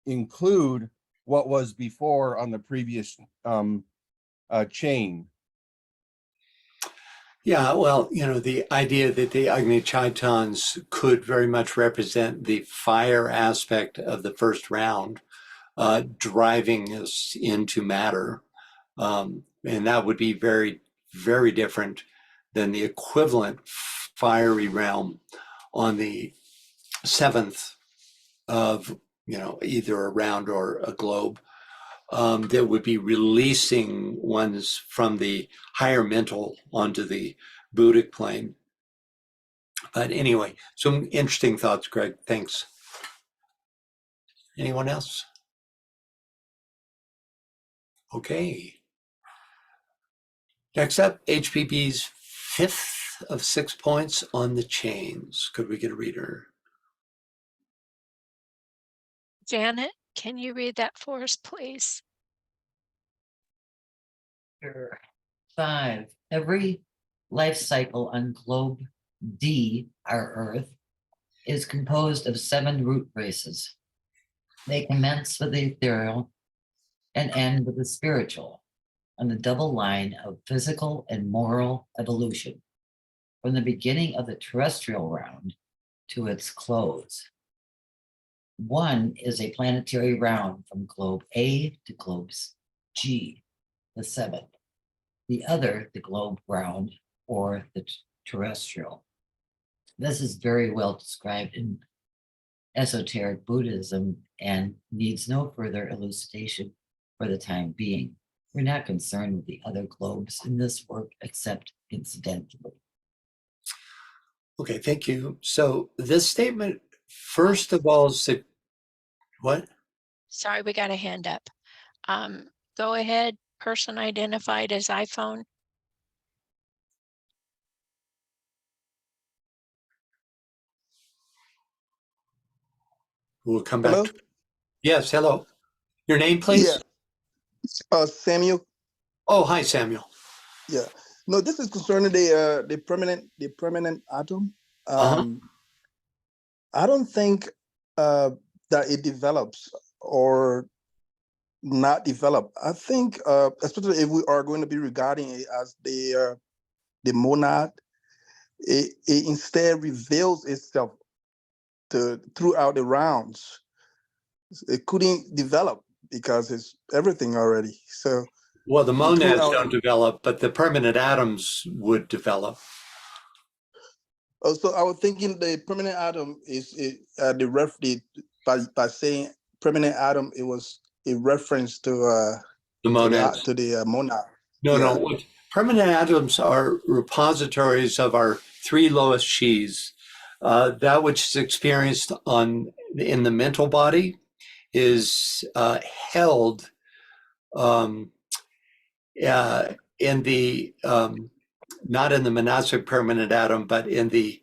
include what was before on the previous chain. Yeah, well, the idea that the Agni Chaitans could very much represent the fire aspect of the first round, driving us into matter. And that would be very, very different than the equivalent fiery realm on the seventh of, either a round or a globe, that would be releasing ones from the higher mental onto the Buddhic plane. But anyway, some interesting thoughts, Greg. Thanks. Anyone else? Okay. Next up, HPB's fifth of 6 points on the chains. Could we get a reader? Janet, can you read that for us, please? Sure. 5. Every life cycle on globe D, our Earth, is composed of 7 root races. They commence with the ethereal and end with the spiritual, on the double line of physical and moral evolution, from the beginning of the terrestrial round to its close. 1 is a planetary round from globe A to globe G, the 7th. The other, the globe round, or the terrestrial. This is very well described in esoteric Buddhism and needs no further elucidation for the time being. We're not concerned with the other globes in this work, except incidentally. Okay, thank you. So this statement, first of all, what? Sorry, we got a hand up. Go ahead, person identified as iPhone. We'll come back. Hello? Yes, hello. Your name, please? Yeah. Samuel. Oh, hi, Samuel. Yeah. No, this is concerning the permanent atom. I don't think that it develops or not develop. I think, especially if we are going to be regarding it as the monad, it instead reveals itself throughout the rounds. It couldn't develop because it's everything already. So, well, the monads don't develop, but the permanent atoms would develop. Oh, so I was thinking the permanent atom is by saying permanent atom, it was a reference to the monads, to the monad. No. Permanent atoms are repositories of our 3 lowest she's. That which is experienced in the mental body is held in the not in the monastic permanent atom, but in the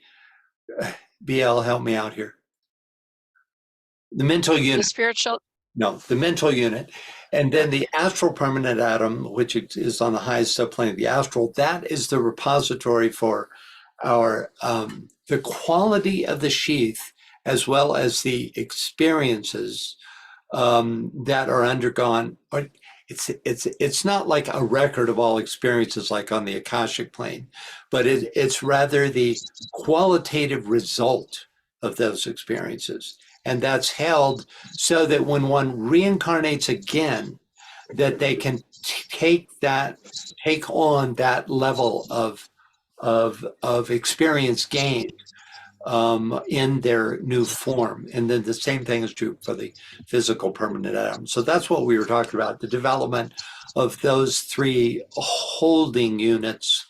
BL, help me out here. The mental unit. The spiritual. No, the mental unit. And then the astral permanent atom, which is on the highest subplane of the astral, that is the repository for our the quality of the sheath, as well as the experiences that are undergone. It's not like a record of all experiences like on the Akashic plane, but it's rather the qualitative result of those experiences. And that's held so that when one reincarnates again, that they can take on that level of experience gained in their new form. And then the same thing is true for the physical permanent atom. So that's what we were talking about, the development of those three holding units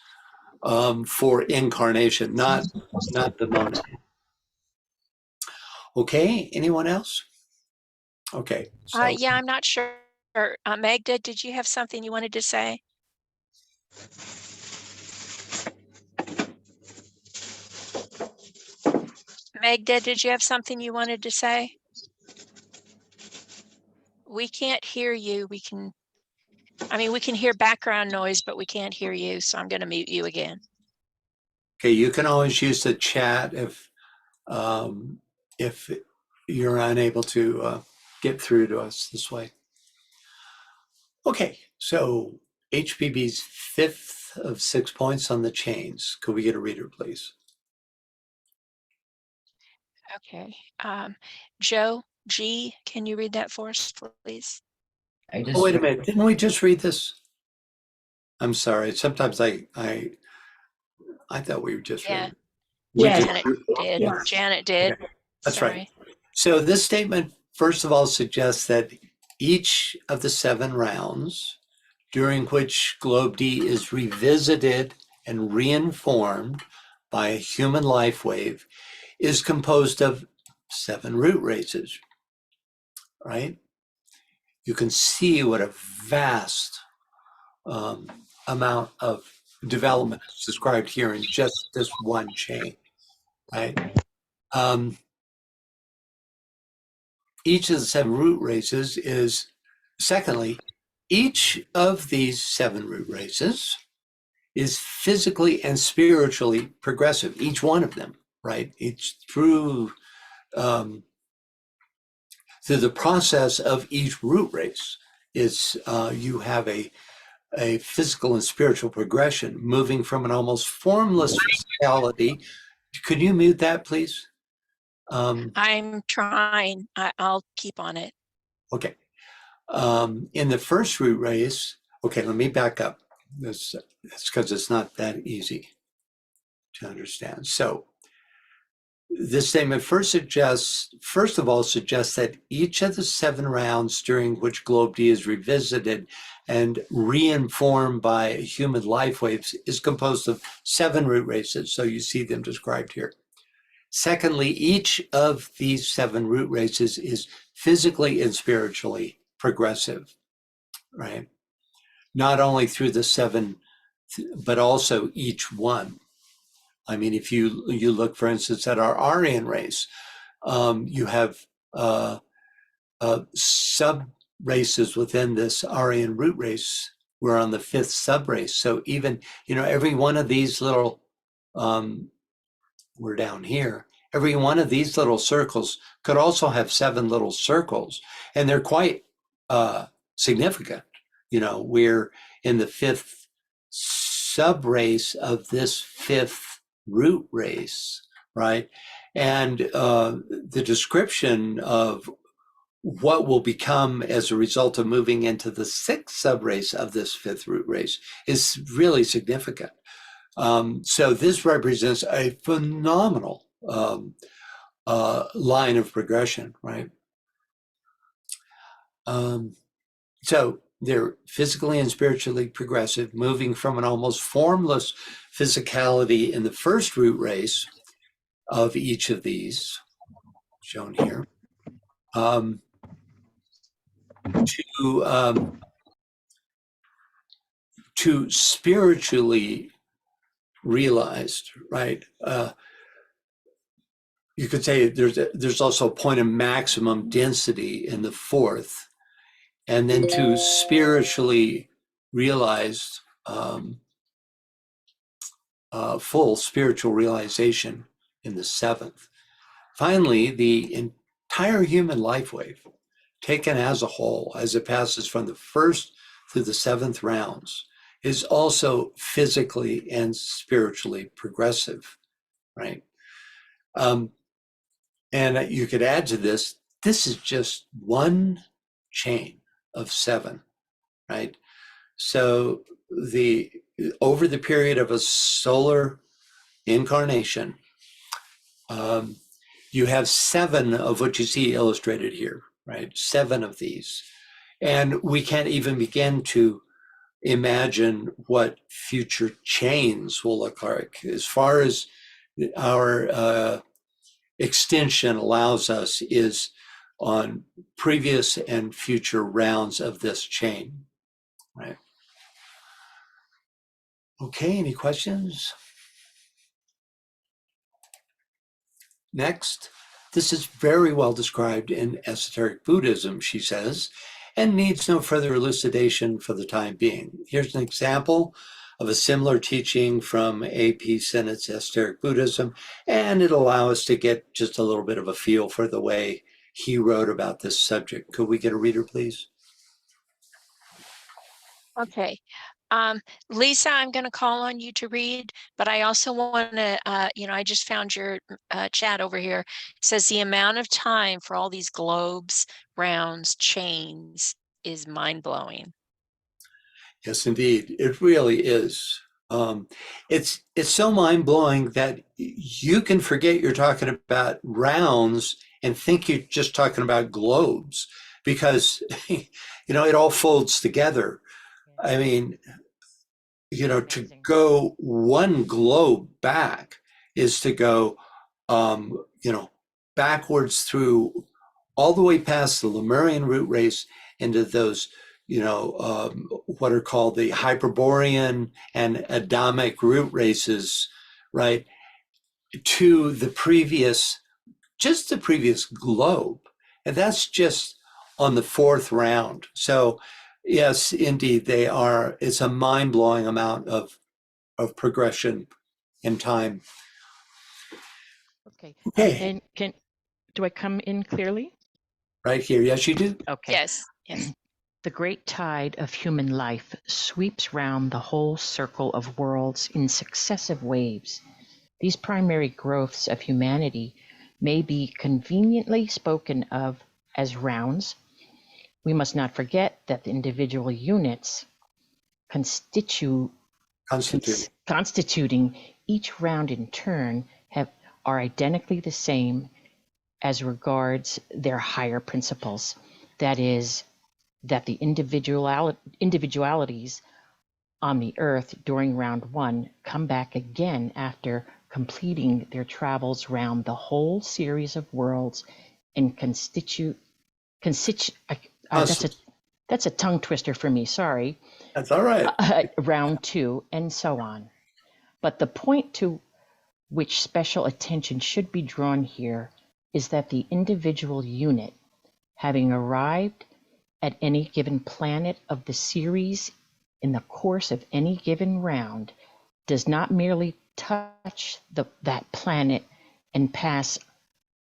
for incarnation, not the monad. Okay, anyone else? Okay, so Yeah, I'm not sure. Magda, did you have something you wanted to say? Magda, did you have something you wanted to say? We can't hear you. We can hear background noise, but we can't hear you. So I'm going to mute you again. okay, you can always use the chat if you're unable to get through to us this way. Okay, so HPB's fifth of 6 points on the chains. Could we get a reader, please? Okay. Joe G, can you read that for us, please? Oh, wait a minute. Didn't we just read this? I'm sorry. Sometimes I thought we just read it. Janet did. Yeah. Janet did. Okay. That's Sorry. right. So this statement, first of all, suggests that each of the 7 rounds during which globe D is revisited and reinformed by a human life wave is composed of 7 root races, right? You can see what a vast amount of development is described here in just this one chain, right? Each of the 7 root races is, secondly, each of these 7 root races is physically and spiritually progressive, each one of them, right? It's through the process of each root race is you have a physical and spiritual progression moving from an almost formless physicality. Could you mute that, please? I'm trying. I'll keep on it. Okay. In the first root race, okay, let me back up. That's because it's not that easy to understand. So this statement first of all suggests that each of the 7 rounds during which globe D is revisited and reinformed by human life waves is composed of 7 root races. So you see them described here. Secondly, each of these 7 root races is physically and spiritually progressive, right? Not only through the 7, but also each one. I mean, if you look, for instance, at our Aryan race, you have sub races within this Aryan root race. We're on the 5th sub race. So even, every one of these little, we're down here, every one of these little circles could also have 7 little circles, and they're quite significant. We're in the 5th sub race of this 5th root race, right? And the description of what will become as a result of moving into the 6th subrace of this 5th root race is really significant. So this represents a phenomenal line of progression, right? So they're physically and spiritually progressive, moving from an almost formless physicality in the first root race of each of these, shown here, to spiritually realized, right? You could say there's also a point of maximum density in the 4th, and then to spiritually realized full spiritual realization in the 7th. Finally, the entire human life wave, taken as a whole, as it passes from the 1st through the 7th rounds, is also physically and spiritually progressive, right? And you could add to this, this is just one chain of 7, right? So over the period of a solar incarnation, you have 7 of what you see illustrated here, right? 7 of these. And we can't even begin to imagine what future chains will look like. As far as our extension allows us is on previous and future rounds of this chain, right? Okay, any questions? Next, this is very well described in esoteric Buddhism, she says, and needs no further elucidation for the time being. Here's an example of a similar teaching from A.P. Sennett's Esoteric Buddhism, and it'll allow us to get just a little bit of a feel for the way he wrote about this subject. Could we get a reader, please? Okay. Lisa, I'm going to call on you to read, but I also want to, I just found your chat over here. It says the amount of time for all these globes, rounds, chains is mind-blowing. Yes, indeed. It really is. It's so mind-blowing that you can forget you're talking about rounds and think you're just talking about globes because, it all folds together. I mean, to go one globe back is to go, backwards through all the way past the Lemurian root race into those, what are called the Hyperborean and Adamic root races, right, to the previous globe. And that's just on the 4th round. So yes, indeed, it's a mind-blowing amount of progression in time. Okay. Okay. And do I come in clearly? Right here. Yes, you do. Okay. Yes. The great tide of human life sweeps round the whole circle of worlds in successive waves. These primary growths of humanity may be conveniently spoken of as rounds. We must not forget that the individual units constituting each round in turn are identically the same as regards their higher principles. That is, that the individualities on the earth during round 1 come back again after completing their travels round the whole series of worlds and that's a tongue twister for me, sorry. That's all right. Round 2 and so on. But the point to which special attention should be drawn here is that the individual unit, having arrived at any given planet of the series in the course of any given round, does not merely touch that planet and pass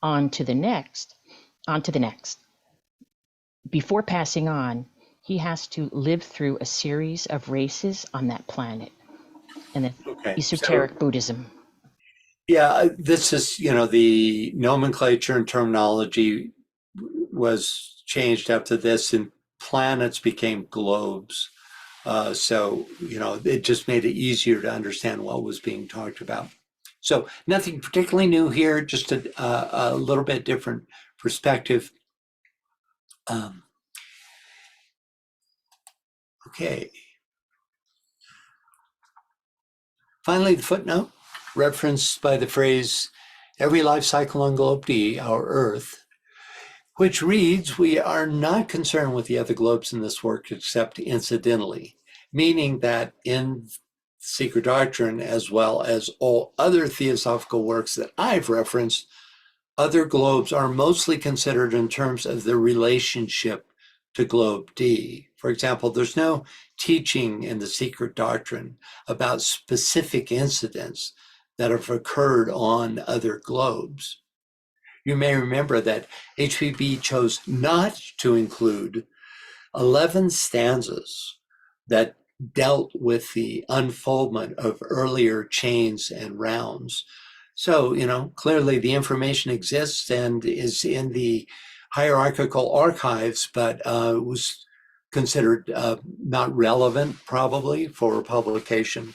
on to the next. Before passing on, he has to live through a series of races on that planet. And that's esoteric Buddhism. Yeah, this is, the nomenclature and terminology was changed after this, and planets became globes. So, it just made it easier to understand what was being talked about. So nothing particularly new here, just a little bit different perspective. Okay. Finally, the footnote, referenced by the phrase, every life cycle on globe D, our Earth, which reads, we are not concerned with the other globes in this work except incidentally, meaning that in Secret Doctrine, as well as all other theosophical works that I've referenced, other globes are mostly considered in terms of their relationship to globe D. For example, there's no teaching in the Secret Doctrine about specific incidents that have occurred on other globes. You may remember that HPB chose not to include 11 stanzas that dealt with the unfoldment of earlier chains and rounds. So, clearly the information exists and is in the hierarchical archives, but was considered not relevant probably for publication.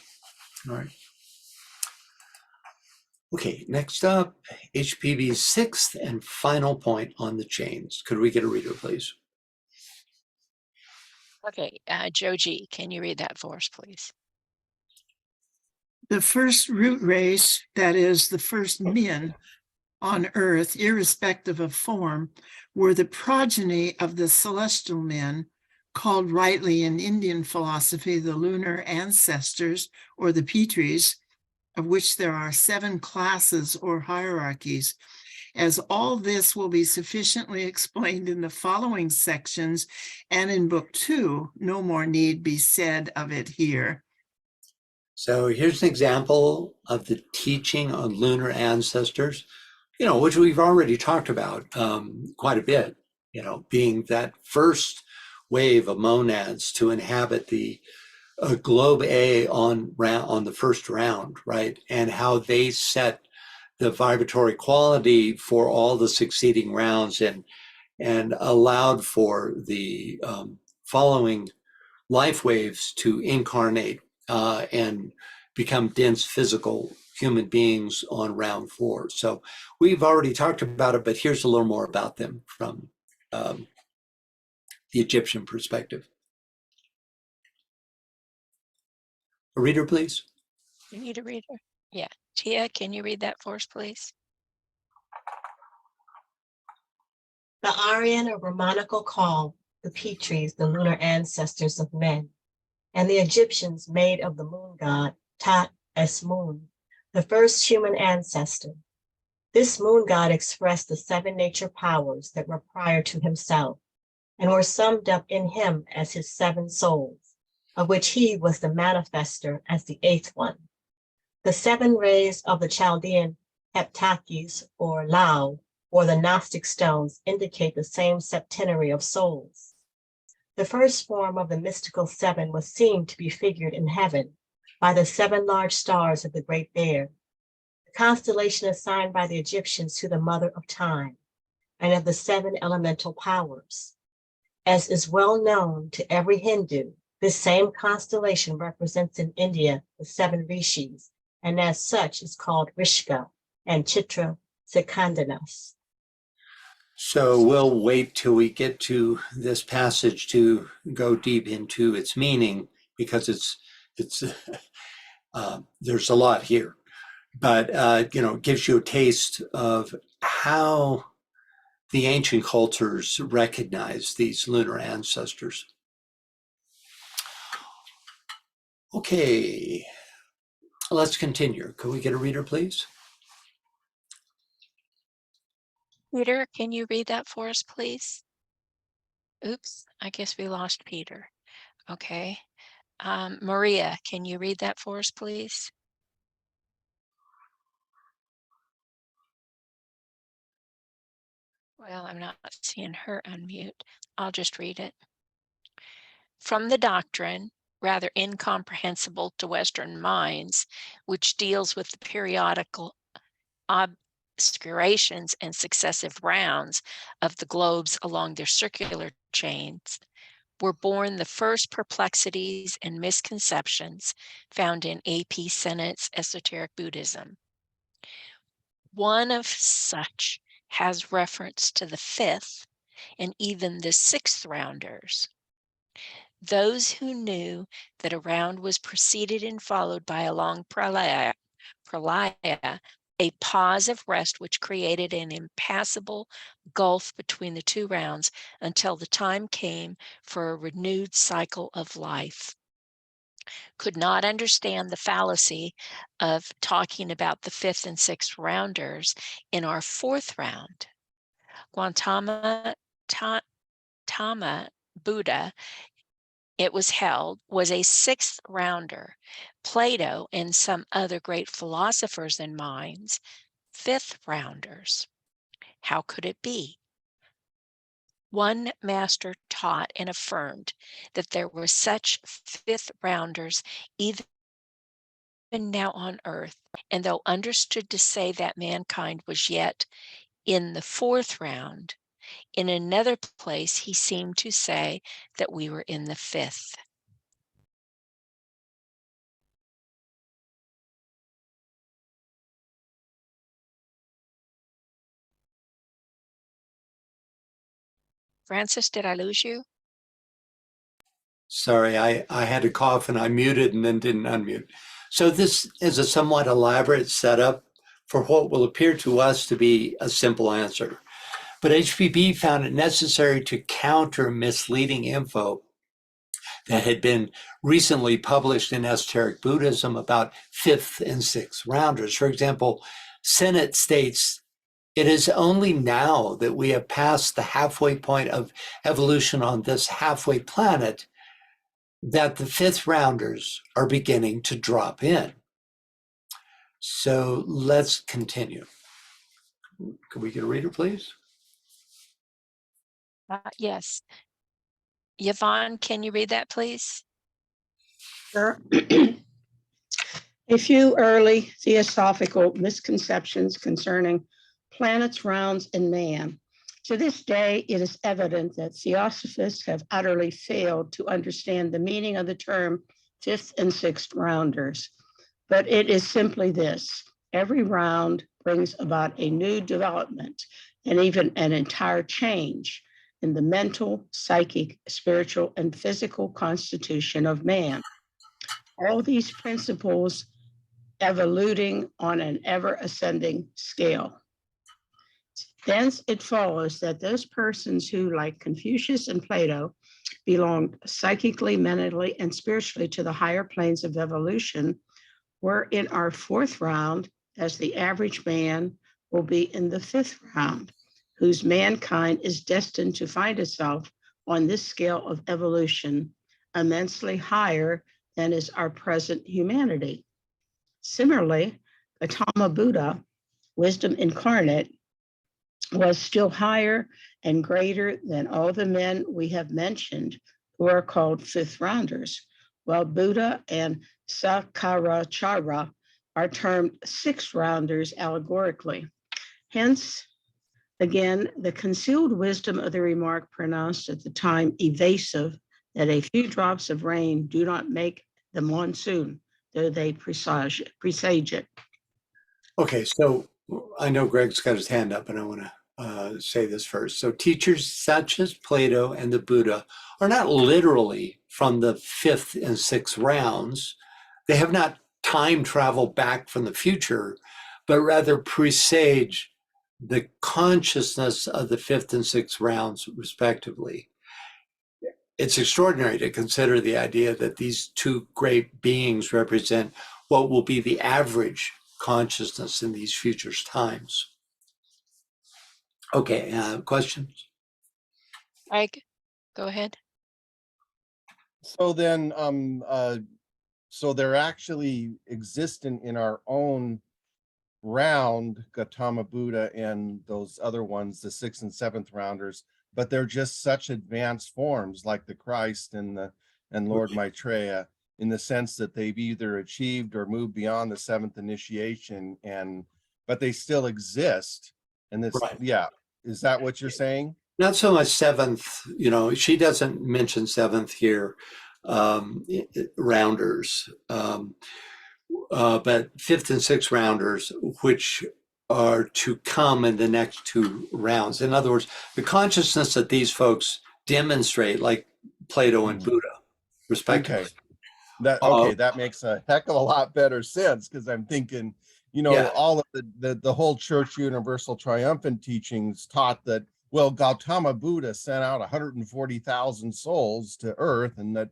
All right. Okay, next up, HPV's sixth and final point on the chains. Could we get a reader, please? Okay, Joe G, can you read that for us, please? The first root race, that is, the first men on earth, irrespective of form, were the progeny of the celestial men, called rightly in Indian philosophy the lunar ancestors, or the Petries, of which there are 7 classes or hierarchies. As all this will be sufficiently explained in the following sections and in Book 2, no more need be said of it here. So here's an example of the teaching on lunar ancestors, which we've already talked about quite a bit, being that first wave of monads to inhabit the globe A on the first round, right? And how they set the vibratory quality for all the succeeding rounds and allowed for the following life waves to incarnate and become dense physical human beings on round 4. So we've already talked about it, but here's a little more about them from the Egyptian perspective. A reader, please. You need a reader? Yeah. Tia, can you read that for us, please? The Aryan or Brahmanical call the Petries the lunar ancestors of men, and the Egyptians made of the moon god Tat as moon, the first human ancestor. This moon god expressed the 7 nature powers that were prior to himself and were summed up in him as his 7 souls, of which he was the manifester as the 8th one. The 7 rays of the Chaldean heptakis or Lao, or the Gnostic stones, indicate the same septenary of souls. The first form of the mystical 7 was seen to be figured in heaven by the 7 large stars of the Great Bear, the constellation assigned by the Egyptians to the mother of time, and of the 7 elemental powers. As is well known to every Hindu, this same constellation represents in India the 7 rishis, and as such is called Rishka and Chitra Sekandanas. So we'll wait till we get to this passage to go deep into its meaning, because it's there's a lot here, but it gives you a taste of how the ancient cultures recognize these lunar ancestors. Okay, let's continue. Could we get a reader, please? Peter, can you read that for us, please? Oops, I guess we lost Peter. Okay. Maria, can you read that for us, please? Well, I'm not seeing her unmute. I'll just read it. From the Doctrine, rather incomprehensible to Western minds, which deals with the periodical obscurations and successive rounds of the globes along their circular chains, were born the first perplexities and misconceptions found in A.P. Sennett's Esoteric Buddhism. One of such has reference to the 5th and even the 6th rounders. Those who knew that a round was preceded and followed by a long pralaya, a pause of rest which created an impassable gulf between the 2 rounds until the time came for a renewed cycle of life, could not understand the fallacy of talking about the 5th and 6th rounders in our 4th round. Gautama Buddha, it was held, was a 6th rounder. Plato and some other great philosophers and minds, 5th rounders. How could it be? One master taught and affirmed that there were such 5th rounders even now on earth, and though understood to say that mankind was yet in the fourth round, in another place he seemed to say that we were in the fifth. Francis, did I lose you? Sorry, I had to cough and I muted and then didn't unmute. So this is a somewhat elaborate setup for what will appear to us to be a simple answer. But HPB found it necessary to counter misleading info that had been recently published in Esoteric Buddhism about fifth and sixth rounders. For example, Sennett states, "It is only now that we have passed the halfway point of evolution on this halfway planet that the fifth rounders are beginning to drop in." So let's continue. Could we get a reader, please? Yes. Yvonne, can you read that, please? Sure. A few early theosophical misconceptions concerning planets, rounds, and man. To this day, it is evident that theosophists have utterly failed to understand the meaning of the term fifth and sixth rounders. But it is simply this: every round brings about a new development and even an entire change in the mental, psychic, spiritual, and physical constitution of man. All these principles evoluting on an ever ascending scale. Thence it follows that those persons who, like Confucius and Plato, belonged psychically, mentally, and spiritually to the higher planes of evolution were in our fourth round, as the average man will be in the fifth round, whose mankind is destined to find itself on this scale of evolution immensely higher than is our present humanity. Similarly, Gautama Buddha, wisdom incarnate, was still higher and greater than all the men we have mentioned who are called fifth rounders, while Buddha and Sakaracharya are termed sixth rounders allegorically. Hence, again, the concealed wisdom of the remark pronounced at the time evasive that a few drops of rain do not make the monsoon, though they presage it. Okay, so I know Greg's got his hand up, and I want to say this first. So teachers such as Plato and the Buddha are not literally from the fifth and sixth rounds. They have not time traveled back from the future, but rather presage the consciousness of the fifth and sixth rounds, respectively. It's extraordinary to consider the idea that these two great beings represent what will be the average consciousness in these future times. Okay, questions? Greg, go ahead. So then, so they're actually existent in our own round, Gautama Buddha and those other ones, the sixth and seventh rounders, but they're just such advanced forms like the Christ and Lord Maitreya, in the sense that they've either achieved or moved beyond the seventh initiation, but they still exist. And this, Right. Yeah, is that what you're saying? Not so much seventh, she doesn't mention seventh here, rounders, but fifth and sixth rounders, which are to come in the next two rounds. In other words, the consciousness that these folks demonstrate, like Plato and Buddha, respectively. Okay. That makes a heck of a lot better sense, because I'm thinking, Yeah. all of the whole Church Universal Triumphant teachings taught that, well, Gautama Buddha sent out 140,000 souls to Earth, and that,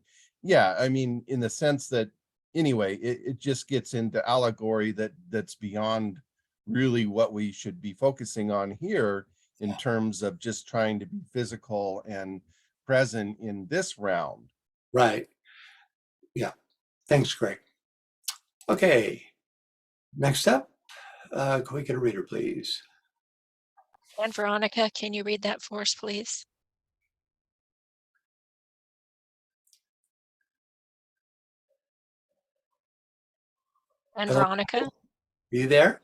I mean, in the sense that, anyway, it just gets into allegory that's beyond really what we should be focusing on here, in terms of just trying to be physical and present in this round. Right. Yeah. Thanks, Greg. Okay. Next up, can we get a reader, please? And Veronica, can you read that for us, please? And Hello? Veronica? Are you there?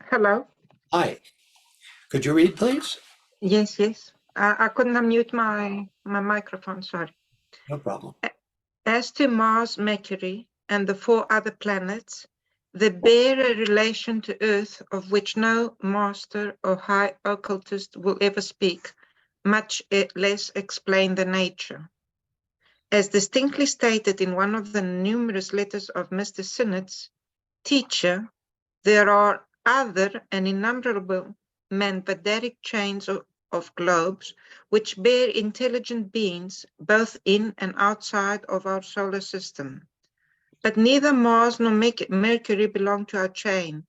Hello. Hi. Could you read, please? Yes, yes. I couldn't unmute my microphone, sorry. No problem. As to Mars, Mercury, and the 4 other planets, they bear a relation to Earth of which no master or high occultist will ever speak, much less explain the nature. As distinctly stated in one of the numerous letters of Mr. Sinnott's teacher, there are other and innumerable mandadaric chains of globes which bear intelligent beings both in and outside of our solar system. But neither Mars nor Mercury belong to our chain.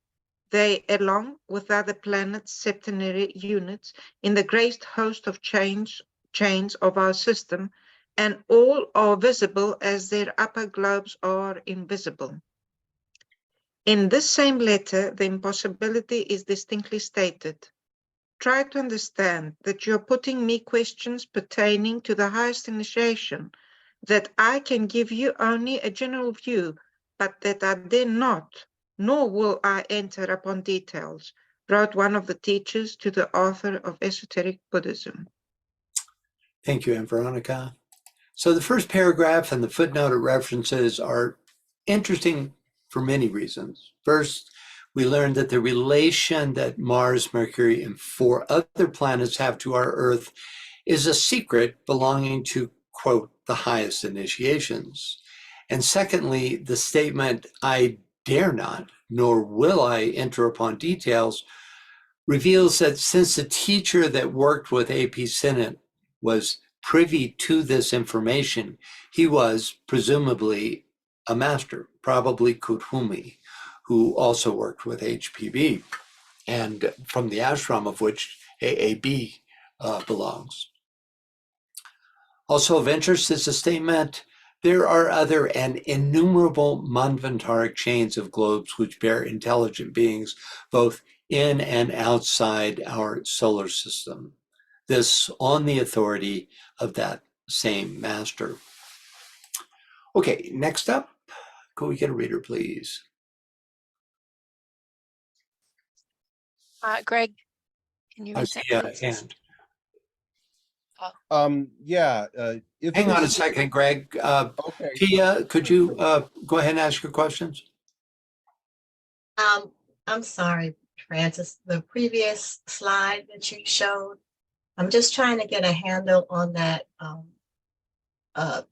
They, along with other planets, septenary units, in the great host of chains of our system, and all are visible as their upper globes are invisible. In this same letter, the impossibility is distinctly stated. Try to understand that you're putting me questions pertaining to the highest initiation, that I can give you only a general view, but that I dare not, nor will I enter upon details, wrote one of the teachers to the author of Esoteric Buddhism. Thank you, Aunt Veronica. So the first paragraph and the footnote it references are interesting for many reasons. First, we learned that the relation that Mars, Mercury, and 4 other planets have to our Earth is a secret belonging to, quote, the highest initiations. And secondly, the statement, I dare not, nor will I enter upon details, reveals that since the teacher that worked with A.P. Sinnott was privy to this information, he was presumably a master, probably Kuthumi, who also worked with HPB, and from the ashram of which AAB belongs. Also of interest is the statement, there are other and innumerable manvantaric chains of globes which bear intelligent beings, both in and outside our solar system. This on the authority of that same master. Okay, next up, could we get a reader, please? Greg, can you I read see that, a please? hand. Yeah. Hang on a second, Greg. Okay. Pia, could you go ahead and ask your questions? I'm sorry, Francis, the previous slide that you showed, I'm just trying to get a handle on that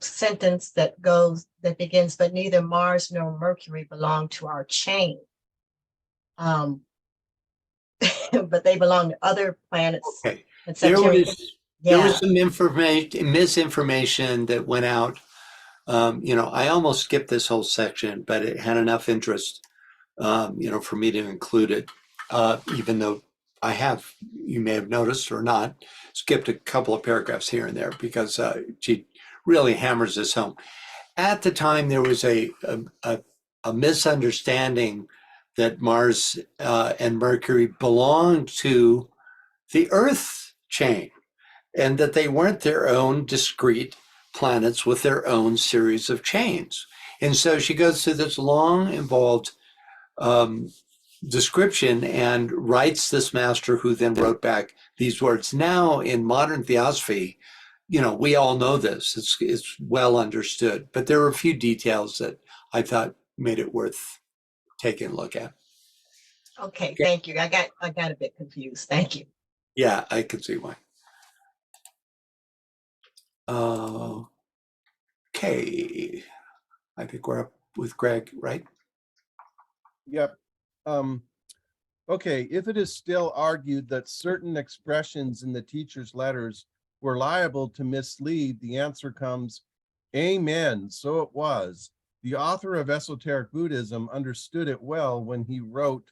sentence that begins, but neither Mars nor Mercury belong to our chain. But they belong to other planets. Okay. And There was some misinformation that went out. I almost skipped this whole section, but it had enough interest, for me to include it, even though I have, you may have noticed or not, skipped a couple of paragraphs here and there because she really hammers this home. At the time, there was a misunderstanding that Mars and Mercury belonged to the Earth chain and that they weren't their own discrete planets with their own series of chains. And so she goes through this long, involved description and writes this master who then wrote back these words. Now, in modern theosophy, we all know this. It's well understood, but there were a few details that I thought made it worth taking a look at. Okay, thank you. I got a bit confused. Thank you. Yeah, I can see why. Okay, I think we're up with Greg, right? Yep. Okay, if it is still argued that certain expressions in the teacher's letters were liable to mislead, the answer comes, amen, so it was. The author of Esoteric Buddhism understood it well when he wrote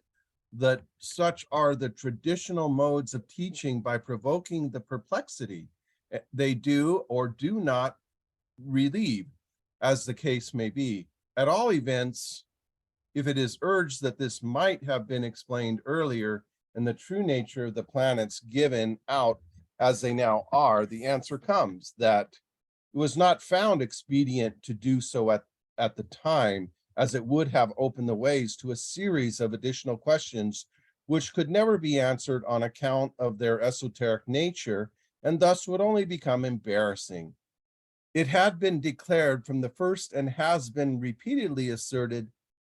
that such are the traditional modes of teaching by provoking the perplexity. They do or do not relieve, as the case may be. At all events, if it is urged that this might have been explained earlier and the true nature of the planets given out as they now are, the answer comes that it was not found expedient to do so at the time, as it would have opened the ways to a series of additional questions which could never be answered on account of their esoteric nature, and thus would only become embarrassing. It had been declared from the first, and has been repeatedly asserted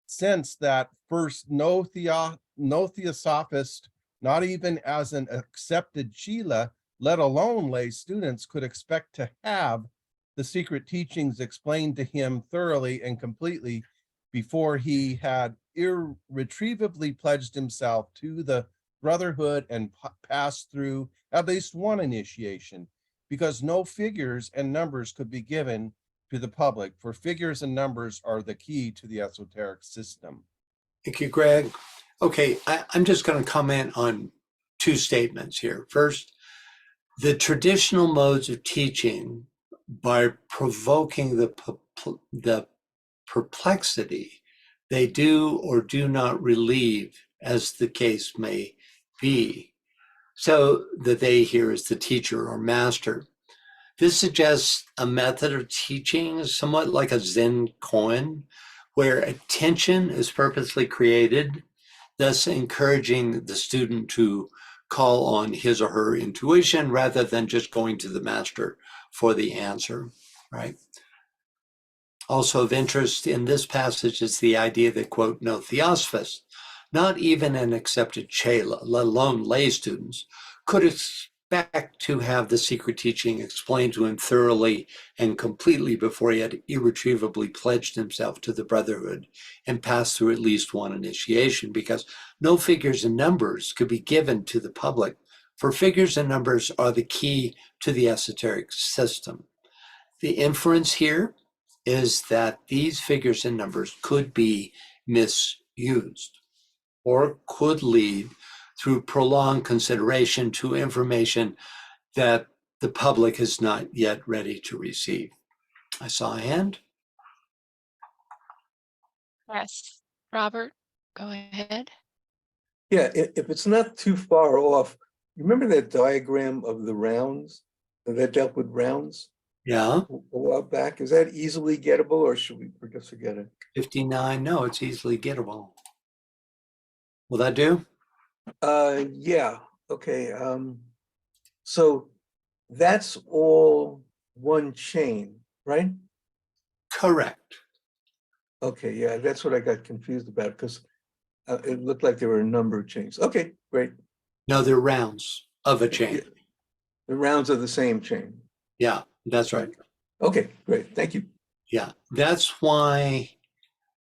since, that first, no theosophist, not even as an accepted Chela, let alone lay students, could expect to have the secret teachings explained to him thoroughly and completely before he had irretrievably pledged himself to the brotherhood and passed through at least one initiation, because no figures and numbers could be given to the public, for figures and numbers are the key to the esoteric system. Thank you, Greg. Okay, I'm just going to comment on two statements here. First, the traditional modes of teaching, by provoking the perplexity, they do or do not relieve, as the case may be, so that they here is the teacher or master. This suggests a method of teaching somewhat like a Zen koan, where attention is purposely created, thus encouraging the student to call on his or her intuition rather than just going to the master for the answer, right? Also of interest in this passage is the idea that, quote, no theosophist, not even an accepted Chela, let alone lay students, could expect to have the secret teaching explained to him thoroughly and completely before he had irretrievably pledged himself to the brotherhood and passed through at least one initiation, because no figures and numbers could be given to the public, for figures and numbers are the key to the esoteric system. The inference here is that these figures and numbers could be misused or could lead through prolonged consideration to information that the public is not yet ready to receive. I saw a hand. Yes. Robert, go ahead. Yeah, if it's not too far off, you remember that diagram of the rounds that dealt with rounds Yeah, a while back? Is that easily gettable, or should we just forget it? 59. No, it's easily gettable. Will that do? Yeah, okay. So that's all one chain, right? Correct. Okay, yeah, that's what I got confused about, because it looked like there were a number of chains. Okay, great. No, they're rounds of a chain. The rounds of the same chain. Yeah, that's right. Okay, great. Thank you. Yeah, that's why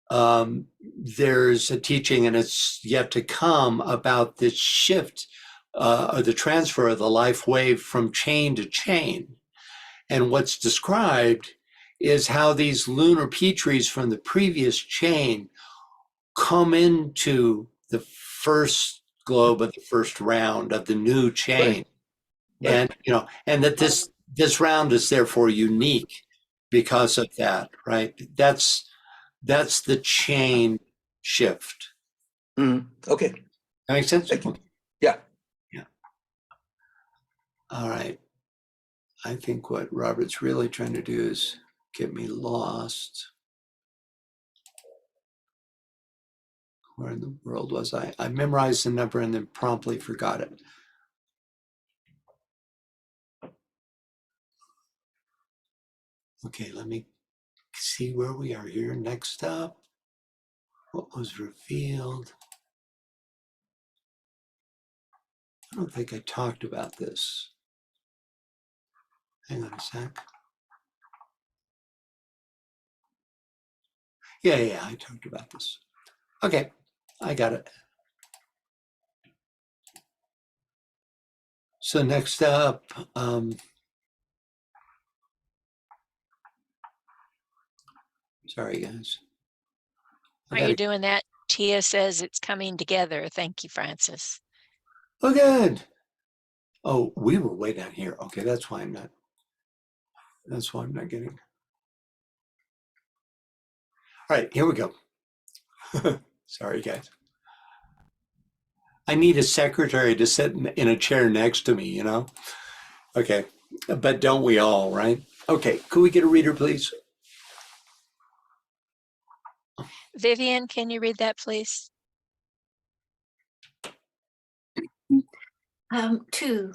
there's a teaching, and it's yet to come, about this shift or the transfer of the life wave from chain to chain. And what's described is how these lunar petries from the previous chain come into the first globe of the first round of the new chain. Right. And and that this round is therefore unique because of that, right? That's the chain shift. Okay. That makes sense? Yeah. Yeah. All right. I think what Robert's really trying to do is get me lost. Where in the world was I? I memorized the number and then promptly forgot it. Okay, let me see where we are here. Next up, what was revealed? I don't think I talked about this. Hang on a sec. Yeah, I talked about this. Okay, I got it. So next up, sorry guys. Are you doing that? Tia says it's coming together. Thank you, Francis. Oh, good. Oh, we were way down here. Okay, that's why I'm not getting. All right, here we go. Sorry, guys. I need a secretary to sit in a chair next to me, Okay, but don't we all, right? Okay, could we get a reader, please? Vivian, can you read that, please? 2.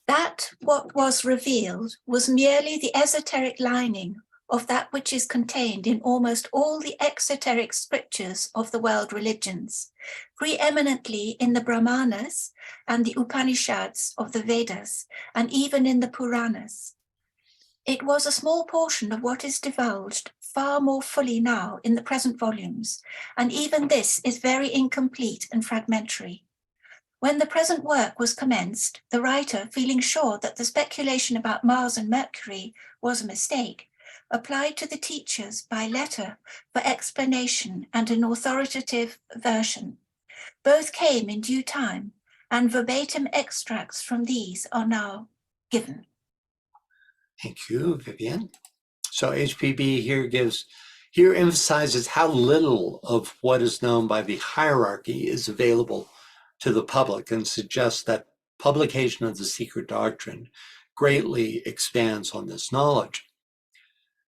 That what was revealed was merely the esoteric lining of that which is contained in almost all the exoteric scriptures of the world religions, preeminently in the Brahmanas and the Upanishads of the Vedas, and even in the Puranas. It was a small portion of what is divulged far more fully now in the present volumes, and even this is very incomplete and fragmentary. When the present work was commenced, the writer, feeling sure that the speculation about Mars and Mercury was a mistake, applied to the teachers by letter for explanation and an authoritative version. Both came in due time, and verbatim extracts from these are now given. Thank you, Vivian. So HPB here emphasizes how little of what is known by the hierarchy is available to the public, and suggests that publication of the secret doctrine greatly expands on this knowledge.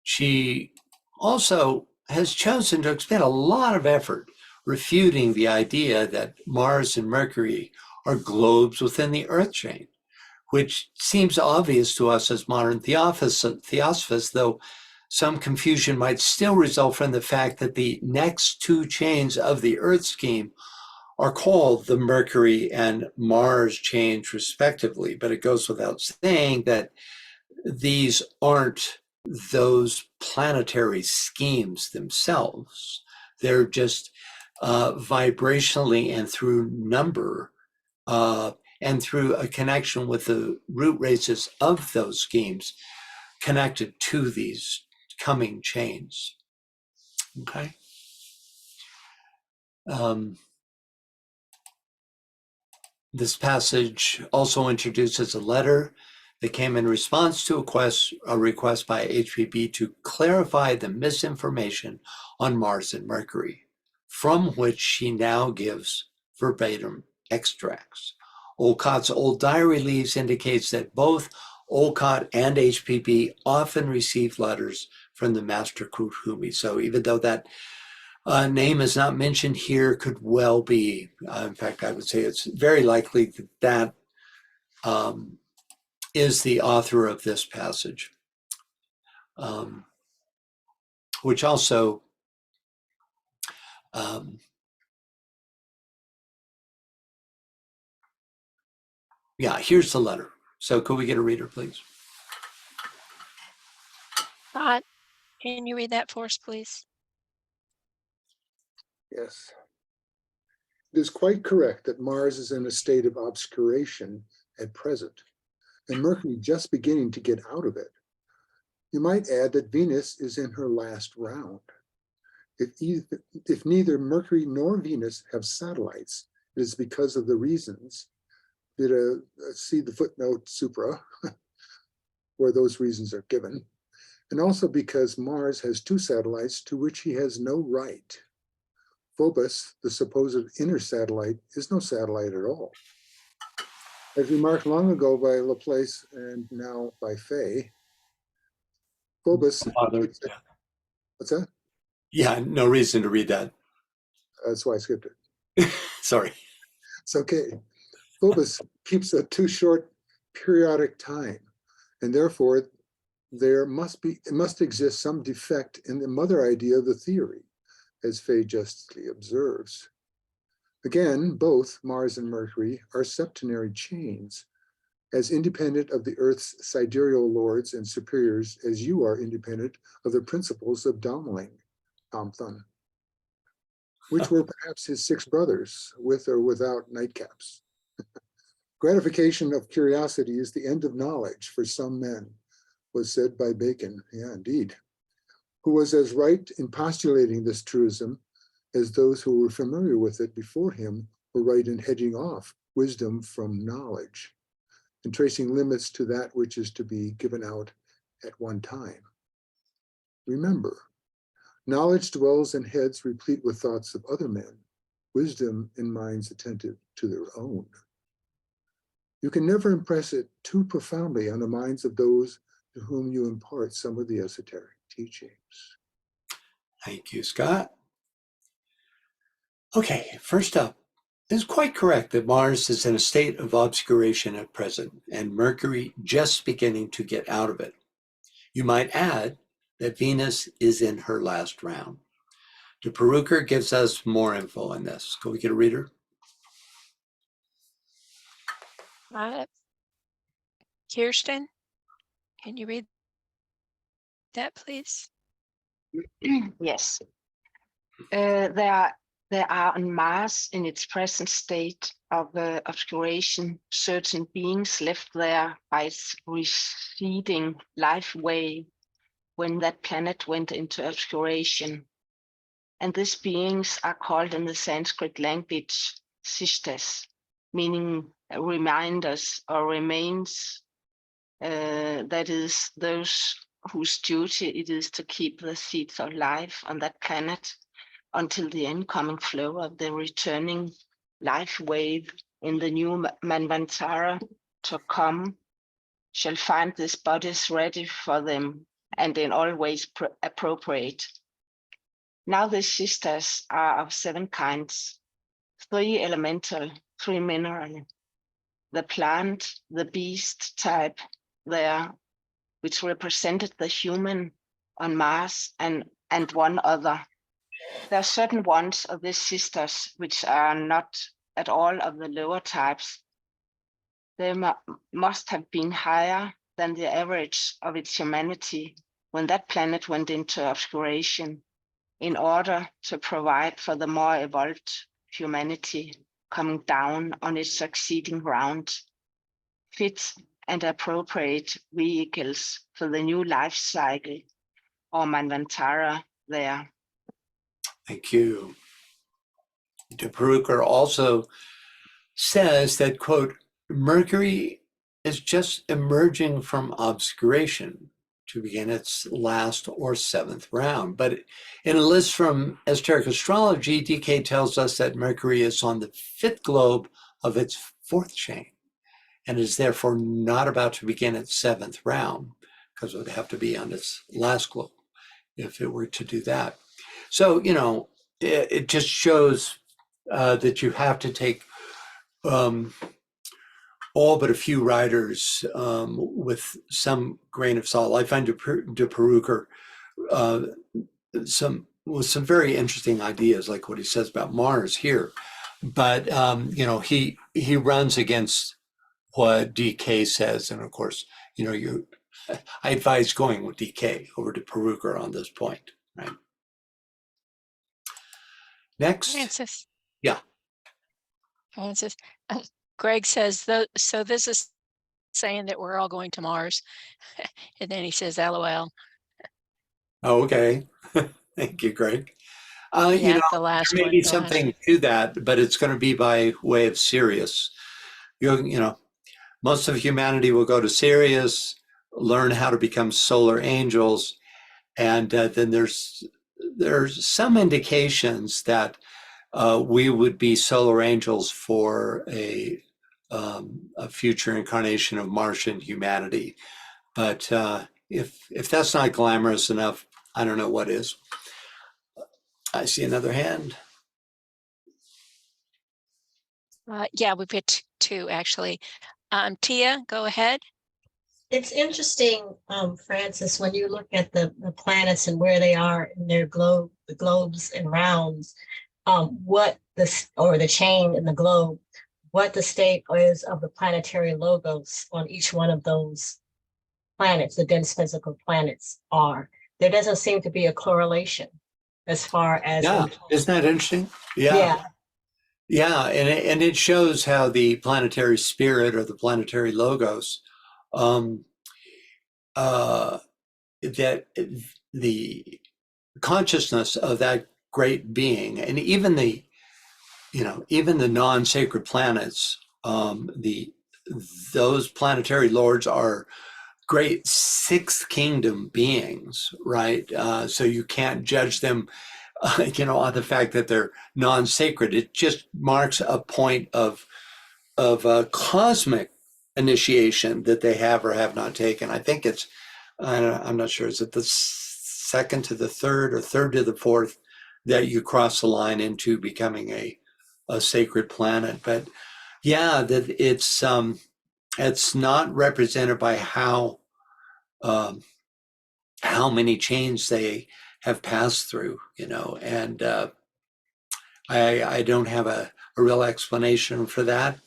She also has chosen to expend a lot of effort refuting the idea that Mars and Mercury are globes within the Earth chain, which seems obvious to us as modern theosophists, though some confusion might still result from the fact that the next two chains of the Earth scheme are called the Mercury and Mars chains respectively. But it goes without saying that these aren't those planetary schemes themselves. They're just vibrationally and through number and through a connection with the root races of those schemes connected to these coming chains. Okay. This passage also introduces a letter that came in response to a request by HPB to clarify the misinformation on Mars and Mercury, from which she now gives verbatim extracts. Olcott's old diary leaves indicates that both Olcott and HPB often received letters from the Master Kuthumi. So even though that name is not mentioned here, could well be, in fact, I would say it's very likely that is the author of this passage, which also yeah, here's the letter. So could we get a reader, please? Scott, can you read that for us, please? Yes. It is quite correct that Mars is in a state of obscuration at present, and Mercury just beginning to get out of it. You might add that Venus is in her last round. If neither Mercury nor Venus have satellites, it is because of the reasons. See the footnote supra, where those reasons are given, and also because Mars has two satellites to which he has no right. Phobos, the supposed inner satellite, is no satellite at all. As remarked long ago by Laplace and now by Fay, Phobos. What's that? Yeah, no reason to read that. That's why I skipped it. Sorry. It's okay. Phobos keeps a too short periodic time, and therefore it must exist some defect in the mother idea of the theory, as Fay justly observes. Again, both Mars and Mercury are septenary chains, as independent of the Earth's sidereal lords and superiors as you are independent of the principles of Damling, Amthun, which were perhaps his 6 brothers, with or without nightcaps. Gratification of curiosity is the end of knowledge for some men, was said by Bacon, yeah, indeed, who was as right in postulating this truism as those who were familiar with it before him were right in hedging off wisdom from knowledge and tracing limits to that which is to be given out at one time. Remember, knowledge dwells in heads replete with thoughts of other men, wisdom in minds attentive to their own. You can never impress it too profoundly on the minds of those to whom you impart some of the esoteric teachings. Thank you, Scott. Okay, first up, it's quite correct that Mars is in a state of obscuration at present, and Mercury just beginning to get out of it. You might add that Venus is in her last round. De Perucker gives us more info on this. Can we get a reader? Kirsten, can you read that, please? Yes. There are on Mars in its present state of obscuration certain beings left there by its receding life wave when that planet went into obscuration. And these beings are called in the Sanskrit language sistas, meaning reminders or remains, that is, those whose duty it is to keep the seeds of life on that planet until the incoming flow of the returning life wave in the new Manvantara to come shall find these bodies ready for them and in all ways appropriate. Now these sisters are of 7 kinds, 3 elemental, 3 mineral, the plant, the beast type there, which represented the human on Mars, and 1 other. There are certain ones of these sisters which are not at all of the lower types. They must have been higher than the average of its humanity when that planet went into obscuration, in order to provide for the more evolved humanity coming down on its succeeding round, fit and appropriate vehicles for the new life cycle or Manvantara there. Thank you. De Perucker also says that, quote, Mercury is just emerging from obscuration to begin its last or 7th round. But in a list from Esoteric Astrology, DK tells us that Mercury is on the 5th globe of its 4th chain and is therefore not about to begin its 7th round, because it would have to be on its last globe if it were to do that. So, you know, it just shows that you have to take all but a few writers with some grain of salt. I find De Perucker with some very interesting ideas, like what he says about Mars here. But you know, he runs against what DK says, and of course, you know, I advise going with DK over to Perucker on this point, right? Next, Francis. yeah. Francis. Greg says, so this is saying that we're all going to Mars. And then he says, LOL. Oh, okay. Thank you, Greg. You know, the last there may one. be The something last to that, but it's going to be by way of Sirius. You know, most of humanity will go to Sirius, learn how to become solar angels, and then there's some indications that we would be solar angels for a future incarnation of Martian humanity. But if that's not glamorous enough, I don't know what is. I see another hand. yeah, we've got 2 actually. Tia, go ahead. It's interesting, Francis, when you look at the planets and where they are in their the globes and rounds, what the chain in the globe, what the state is of the planetary logos on each one of those planets, the dense physical planets are. There doesn't seem to be a correlation as far as. Yeah, isn't that interesting? Yeah. Yeah, and it shows how the planetary spirit or the planetary logos, that the consciousness of that great being, and even the, you know, even the non-sacred planets, those planetary lords are great 6th kingdom beings, right? So you can't judge them you know, on the fact that they're non-sacred. It just marks a point of cosmic initiation that they have or have not taken. I think it's, I'm not sure, is it the 2nd to the 3rd or 3rd to the 4th that you cross the line into becoming a sacred planet. But yeah, that it's not represented by how many chains they have passed through, and I don't have a real explanation for that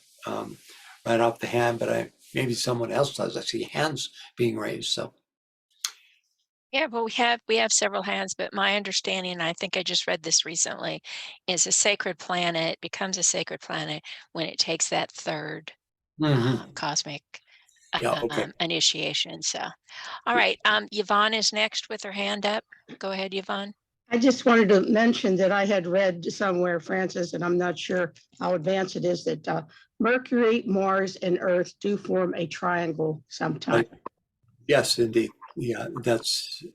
right off the hand, but maybe someone else does. I see hands being raised. So Yeah, well, we have several hands, but my understanding, and I think I just read this recently, is a sacred planet becomes a sacred planet when it takes that third cosmic yeah, okay. initiation. So, all right, Yvonne is next with her hand up. Go ahead, Yvonne. I just wanted to mention that I had read somewhere, Francis, and I'm not sure how advanced it is, that Mercury, Mars, and Earth do form a triangle sometime. Yes, indeed. Yeah, that's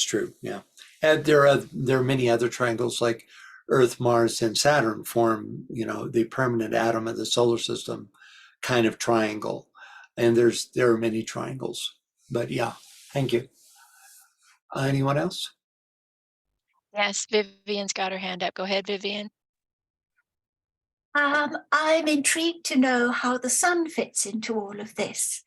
true. Yeah, and there are many other triangles like Earth, Mars, and Saturn form, the permanent atom of the solar system kind of triangle, and there are many triangles. But yeah, thank you. Anyone else? Yes, Vivian's got her hand up. Go ahead, Vivian. I'm intrigued to know how the sun fits into all of this.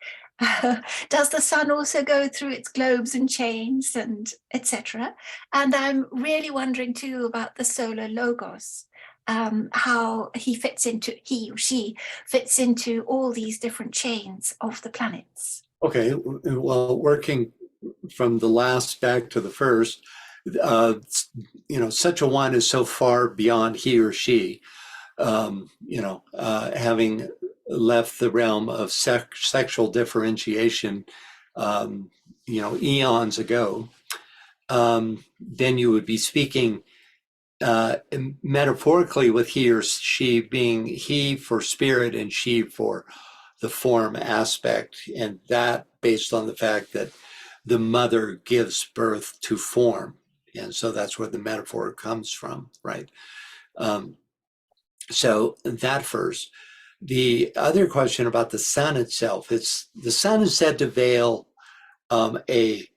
Does the sun also go through its globes and chains and etc.? And I'm really wondering too about the solar logos, how he or she fits into all these different chains of the planets. Okay, well, working from the last back to the first, such a one is so far beyond he or she, having left the realm of sexual differentiation, eons ago, then you would be speaking metaphorically with he or she, being he for spirit and she for the form aspect, and that based on the fact that the mother gives birth to form, and so that's where the metaphor comes from, right? So that first. The other question about the sun itself, the sun is said to veil a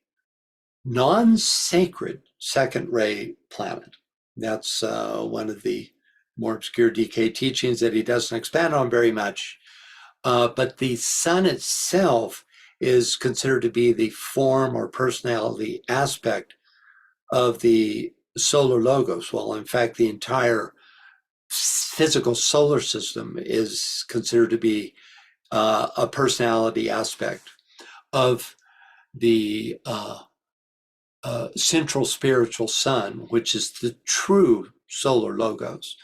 non-sacred second ray planet. That's one of the more obscure DK teachings that he doesn't expand on very much. But the sun itself is considered to be the form or personality aspect of the solar logos. Well, in fact, the entire physical solar system is considered to be a personality aspect of the central spiritual sun, which is the true solar logos.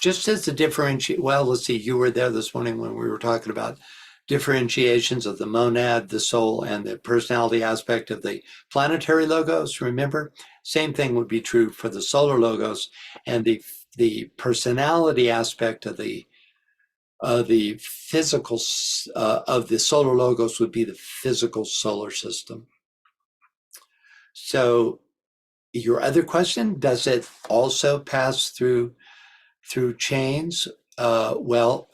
Just as the let's see, you were there this morning when we were talking about differentiations of the monad, the soul, and the personality aspect of the planetary logos, remember? Same thing would be true for the solar logos, and the personality aspect of the physical of the solar logos would be the physical solar system. So your other question, does it also pass through chains? Well,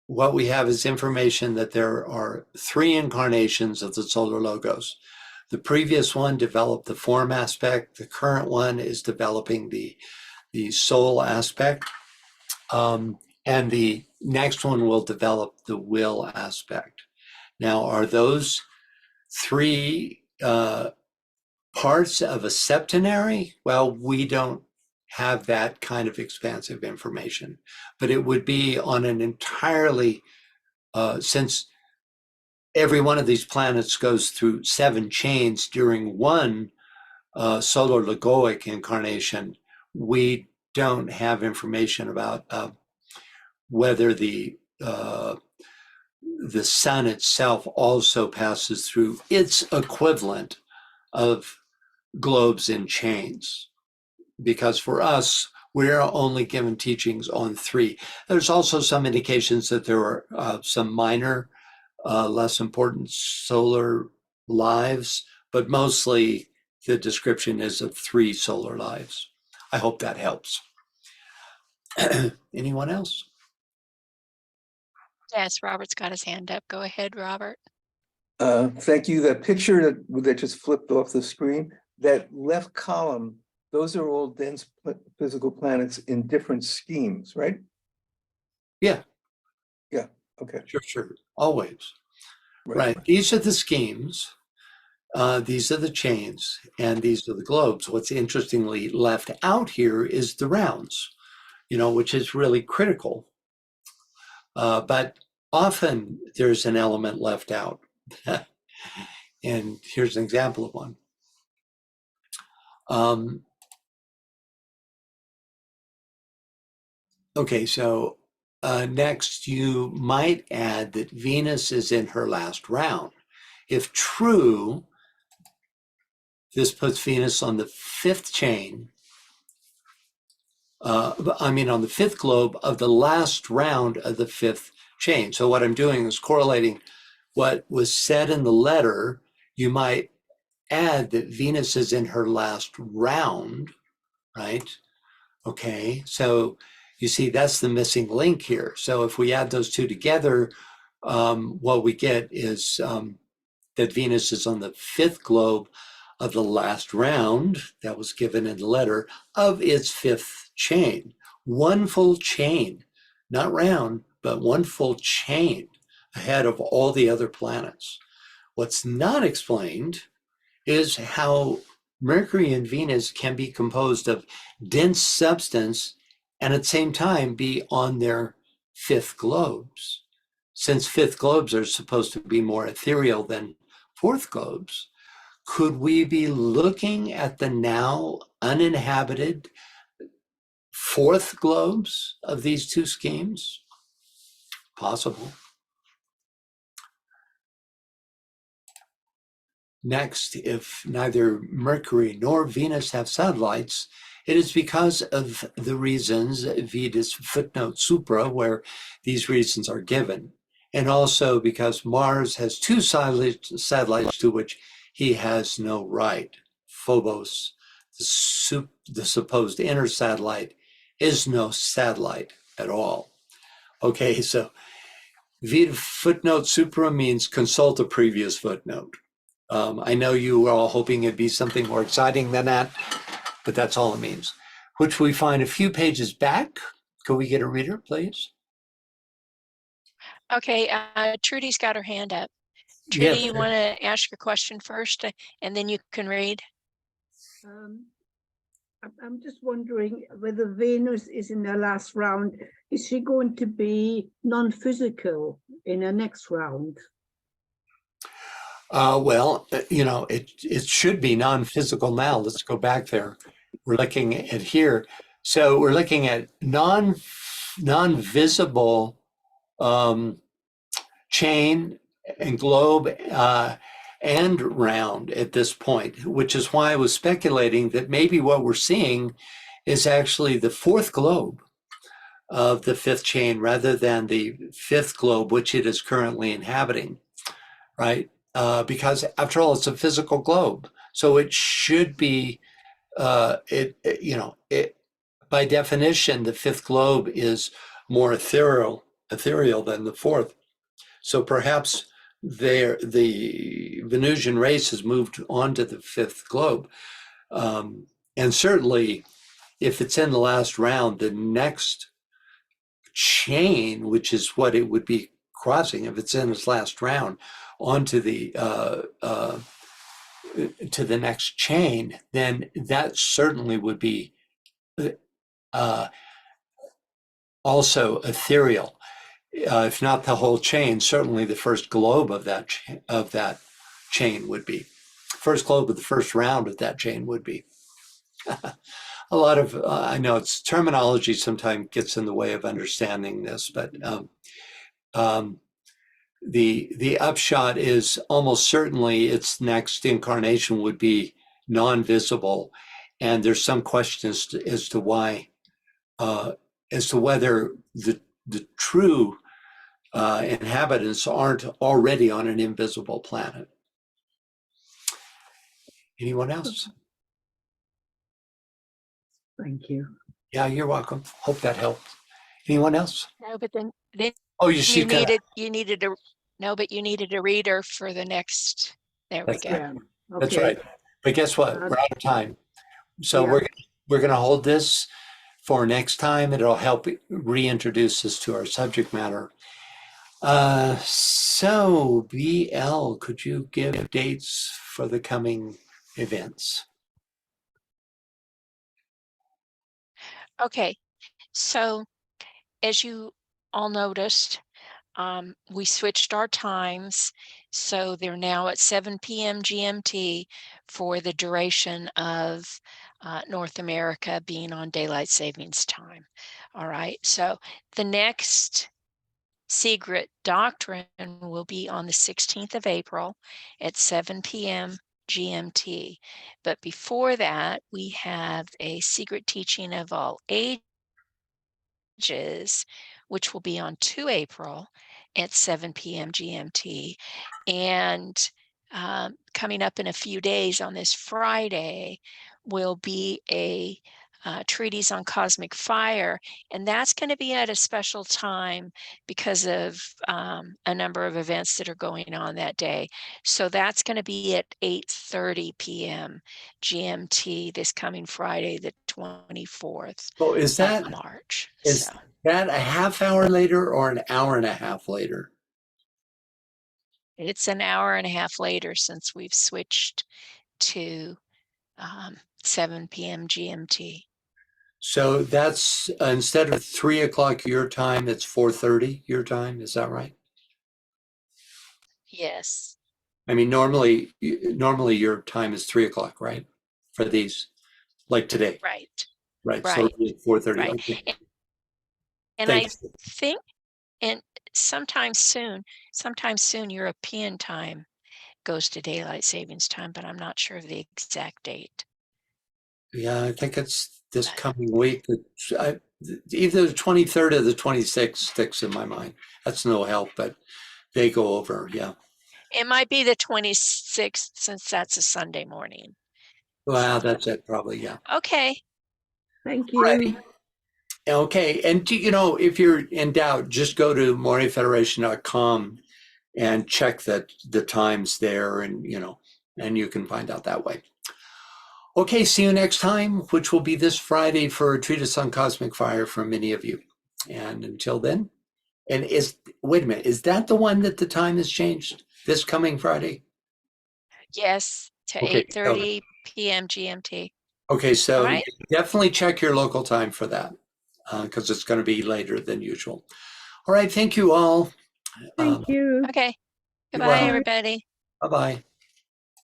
what we have is information that there are 3 incarnations of the solar logos. The previous one developed the form aspect. The current one is developing the soul aspect. And the next one will develop the will aspect. Now, are those 3 parts of a septenary? Well, we don't have that kind of expansive information, but it would be on an entirely, since every one of these planets goes through 7 chains during one solar logoic incarnation, we don't have information about whether the sun itself also passes through its equivalent of globes and chains, because for us, we're only given teachings on 3. There's also some indications that there are some minor, less important solar lives, but mostly the description is of 3 solar lives. I hope that helps. Anyone else? Yes, Robert's got his hand up. Go ahead, Robert. Thank you. That picture that just flipped off the screen, that left column, those are all dense physical planets in different schemes, right? Yeah. Yeah, okay. Sure. Always. Right. These are the schemes. These are the chains, and these are the globes. What's interestingly left out here is the rounds, which is really critical. But often there's an element left out. And here's an example of one. Okay, so next you might add that Venus is in her last round. If true, this puts Venus on the fifth chain, on the fifth globe of the last round of the fifth chain. So what I'm doing is correlating what was said in the letter. You might add that Venus is in her last round, right? Okay, so you see that's the missing link here. So if we add those two together, what we get is that Venus is on the fifth globe of the last round that was given in the letter of its fifth chain. One full chain, not round, but one full chain ahead of all the other planets. What's not explained is how Mercury and Venus can be composed of dense substance and at the same time be on their fifth globes. Since fifth globes are supposed to be more ethereal than fourth globes, could we be looking at the now uninhabited fourth globes of these two schemes? Possible. Next, if neither Mercury nor Venus have satellites, it is because of the reasons, Vidas footnote supra, where these reasons are given. And also because Mars has two satellites to which he has no right. Phobos, the supposed inner satellite, is no satellite at all. Okay, so Vidas footnote supra means consult a previous footnote. I know you were all hoping it'd be something more exciting than that, but that's all it means, which we find a few pages back. Could we get a reader, please? Okay, Trudy's got her hand up. Trudy, you want to ask your question first, and then you can read? I'm just wondering whether Venus is in the last round. Is she going to be non-physical in the next round? It should be non-physical now. Let's go back there. We're looking at here. So we're looking at non-visible chain and globe and round at this point, which is why I was speculating that maybe what we're seeing is actually the fourth globe of the fifth chain rather than the fifth globe, which it is currently inhabiting, right? Because after all, it's a physical globe. So it should be, by definition, the fifth globe is more ethereal than the fourth. So perhaps the Venusian race has moved on to the fifth globe. And certainly, if it's in the last round, the next chain, which is what it would be crossing, if it's in its last round, onto the to the next chain, then that certainly would be also ethereal. If not the whole chain, certainly the first globe of that chain would be. First globe of the first round of that chain would be. A lot of, I know it's terminology sometimes gets in the way of understanding this, but the upshot is almost certainly its next incarnation would be non-visible, and there's some questions as to why, as to whether the true inhabitants aren't already on an invisible planet. Anyone else? Thank you. Yeah, you're welcome. Hope that helped. Anyone else? No, but then Oh, you needed a reader for the next. There we go. That's right. But guess what? We're out of time. So Yeah. we're going to hold this for next time. It'll help reintroduce us to our subject matter. So BL, could you give dates for the coming events? Okay, so as you all noticed, we switched our times. So they're now at 7 p.m. GMT for the duration of North America being on daylight savings time. All right, so the next Secret Doctrine will be on the 16th of April at 7 p.m. GMT. But before that, we have a Secret Teaching of All Ages, which will be on 2 April at 7 p.m. GMT. And coming up in a few days on this Friday will be a treatise on cosmic fire, and that's going to be at a special time because of a number of events that are going on that day. So that's going to be at 8:30 p.m. GMT this coming Friday, the 24th Oh, is of that March. is So that a half hour later or an hour and a half later? it's an hour and a half later since we've switched to 7 p.m. GMT. So that's instead of 3 o'clock your time, it's 4:30 your time. Is that right? Yes. I mean, normally your time is 3 o'clock, right? For these, like today, Right. right? So Right. 4:30. Right. Okay. And I Thanks. think, and sometime soon European time goes to daylight savings time, but I'm not sure of the exact date. Yeah, I think it's this But coming week. Either the 23rd or the 26th sticks in my mind. That's no help, but they go over. Yeah. it might be the 26th since that's a Sunday morning. Well, So, that's it, probably. Yeah. okay. Thank All you. right. Okay. And, if you're in doubt, just go to moirefederation.com and check the times there, and, and you can find out that way. Okay. See you next time, which will be this Friday for a treatise on cosmic fire for many of you. And until then, and wait a minute, is that the one that the time has changed this coming Friday? Yes, to Okay. 8:30 p.m. GMT. Okay. All So right. definitely check your local time for that, because it's going to be later than usual. All right. Thank you all. Thank you. Okay. You're Goodbye, welcome. Bye. everybody. Bye-bye.